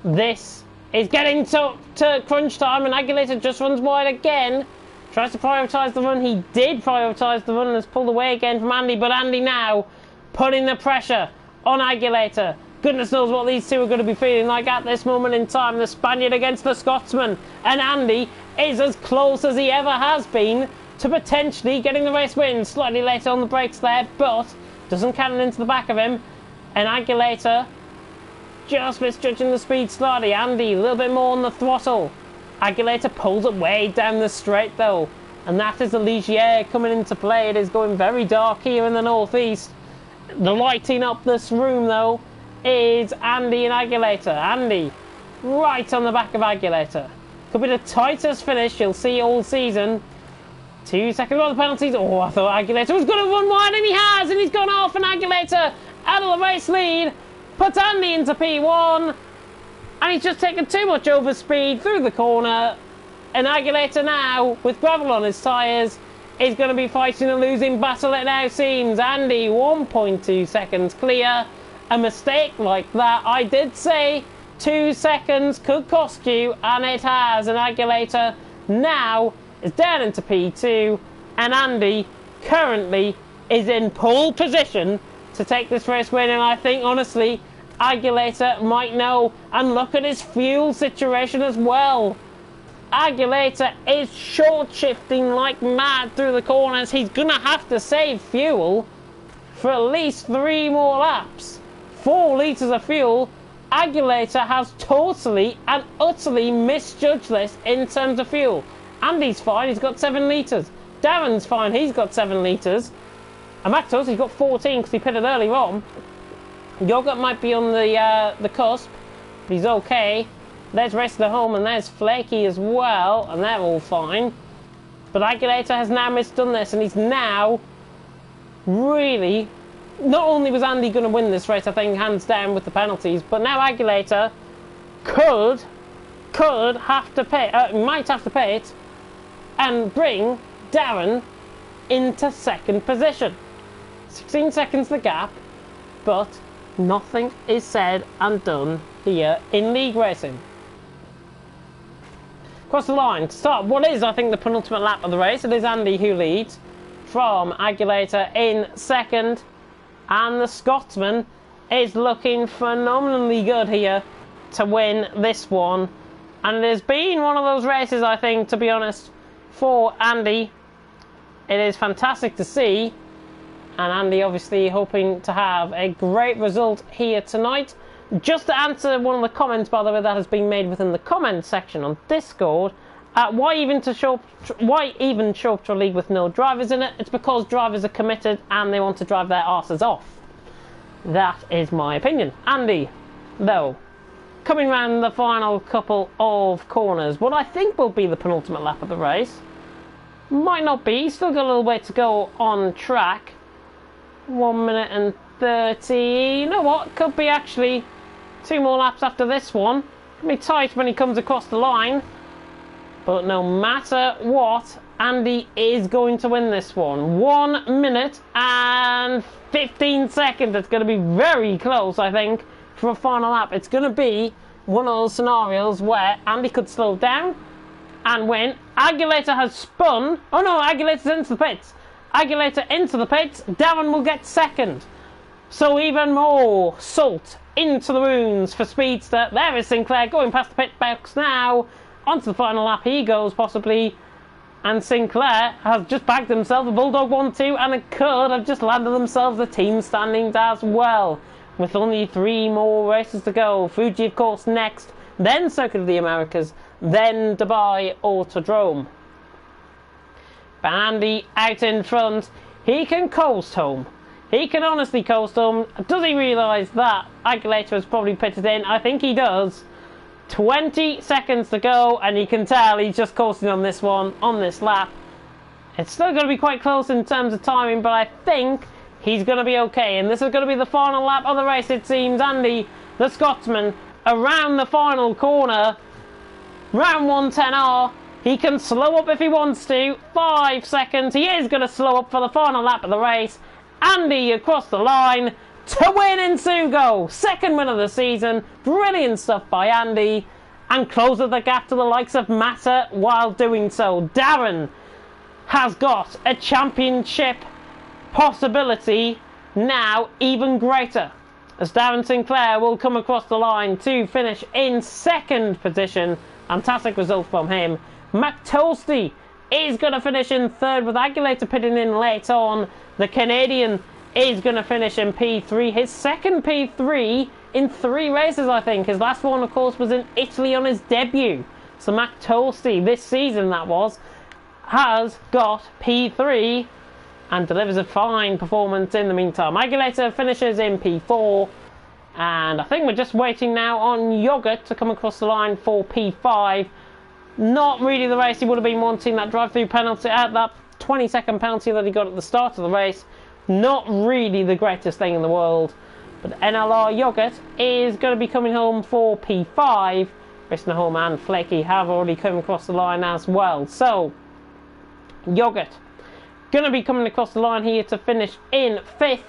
this is getting to crunch time and Aguilera just runs wide again, tries to prioritise the run. He did prioritise the run and has pulled away again from Andy, but Andy now putting the pressure on Aguilera. Goodness knows what these two are going to be feeling like at this moment in time, the Spaniard against the Scotsman, and Andy is as close as he ever has been to potentially getting the race win. Slightly late on the brakes there, but doesn't cannon into the back of him, and Aguilera just misjudging the speed slightly. Andy a little bit more on the throttle. Aguilera pulls it way down the straight though, and that is the Ligier coming into play. It is going very dark here in the northeast. The lighting up this room though is Andy and Aguilera. Andy right on the back of Aguilera. Could be the tightest finish you'll see all season. 2 seconds on the penalties. Oh, I thought Aguilera was going to run wide, and he has, and he's gone off, and Aguilera out of the race lead puts Andy into P1, and he's just taken too much overspeed through the corner, and Aguilera now, with gravel on his tyres, is going to be fighting a losing battle, it now seems. Andy 1.2 seconds clear. A mistake like that, I did say 2 seconds could cost you, and it has, and Aguilera now is down into P2, and Andy currently is in pole position to take this race win. And I think honestly Aguilera might know, and look at his fuel situation as well. Aguilera is short shifting like mad through the corners. He's gonna have to save fuel for at least 3 more laps. 4 litres of fuel. Aguilera has totally and utterly misjudged this in terms of fuel. Andy's fine, he's got 7 litres. Darren's fine, he's got 7 litres. And Mactos, he's got 14 because he pitted earlier on. Yogurt might be on the cusp, but he's okay. There's Rest of the Home and there's Flaky as well, and they're all fine. But Aguilera has now misdone this, and he's now really, not only was Andy going to win this race, I think, hands down with the penalties, but now Aguilera could have to might have to pit and bring Darren into second position. 16 seconds the gap, but nothing is said and done here in league racing. Across the line to start what is, I think, the penultimate lap of the race. It is Andy who leads from Aguilera in second, and the Scotsman is looking phenomenally good here to win this one. And it has been one of those races, I think, to be honest, for Andy. It is fantastic to see, and Andy obviously hoping to have a great result here tonight. Just to answer one of the comments, by the way, that has been made within the comment section on Discord, why even show up to a league with no drivers in it? It's because drivers are committed and they want to drive their arses off. That is my opinion. Andy, though, coming round the final couple of corners, what I think will be the penultimate lap of the race. Might not be, still got a little way to go on track. 1 minute and 30, you know what, could be actually 2 more laps after this one. Could be tight when he comes across the line. But no matter what, Andy is going to win this one. 1 minute and 15 seconds. It's going to be very close, I think, for a final lap. It's going to be one of those scenarios where Andy could slow down and win. Aguilera has spun. Oh no, Aguilera's into the pits. Aguilera into the pits. Darren will get second. So even more salt into the wounds for Speedster. There is Sinclair going past the pit box now. Onto the final lap he goes, possibly. And Sinclair has just bagged himself a Bulldog 1-2, and it could have just landed themselves the team standings as well. With only 3 more races to go. Fuji, of course, next. Then Circuit of the Americas. Then Dubai Autodrome. But Andy out in front. He can coast home. He can honestly coast home. Does he realise that Aguilera has probably pitted in? I think he does. 20 seconds to go, and you can tell he's just coasting on this one, on this lap. It's still going to be quite close in terms of timing, but I think he's going to be okay. And this is going to be the final lap of the race, it seems. Andy, the Scotsman, around the final corner. Round 110R. He can slow up if he wants to. 5 seconds. He is going to slow up for the final lap of the race. Andy across the line to win in Sugo. Second win of the season. Brilliant stuff by Andy. And closes the gap to the likes of Mata while doing so. Darren has got a championship possibility now even greater, as Darren Sinclair will come across the line to finish in second position. Fantastic result from him. McToasty is going to finish in third with Aguilera pitting in late on. The Canadian is going to finish in P3. His second P3 in 3 races, I think. His last one, of course, was in Italy on his debut. So McToasty, this season that was, has got P3 and delivers a fine performance in the meantime. Aguilera finishes in P4. And I think we're just waiting now on Yogurt to come across the line for P5. Not really the race he would have been wanting. That drive-through penalty, that 20-second penalty that he got at the start of the race. Not really the greatest thing in the world. But NLR Yogurt is going to be coming home for P5. Home and Flaky have already come across the line as well. So, Yogurt going to be coming across the line here to finish in 5th.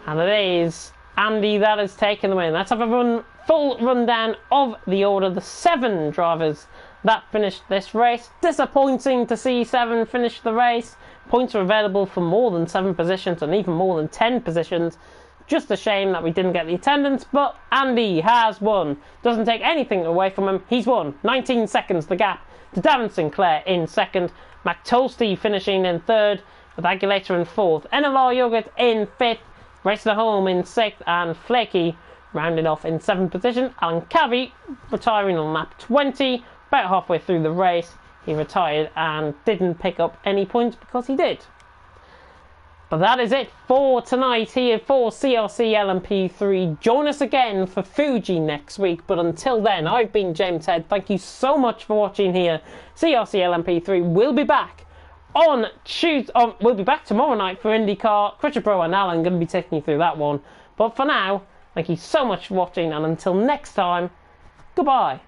And it is Andy that has taken the win. Let's have a full rundown of the order. The 7 drivers that finished this race. Disappointing to see 7 finish the race. Points are available for more than 7 positions and even more than 10 positions. Just a shame that we didn't get the attendance, but Andy has won. Doesn't take anything away from him. He's won. 19 seconds the gap to Darren Sinclair in second. McToasty finishing in third with Aguilera in fourth. NLR Yogurt in 5th. Racing Home in 6th, and Flaky rounding off in 7th position. Alan Cavi retiring on lap 20. About halfway through the race, he retired and didn't pick up any points because he did. But that is it for tonight here for CRC LMP3. Join us again for Fuji next week. But until then, I've been James Head. Thank you so much for watching here. CRC LMP3 will be back on Tuesday. We'll be back tomorrow night for IndyCar. Crutcher Pro and Alan going to be taking you through that one. But for now, thank you so much for watching, and until next time, goodbye.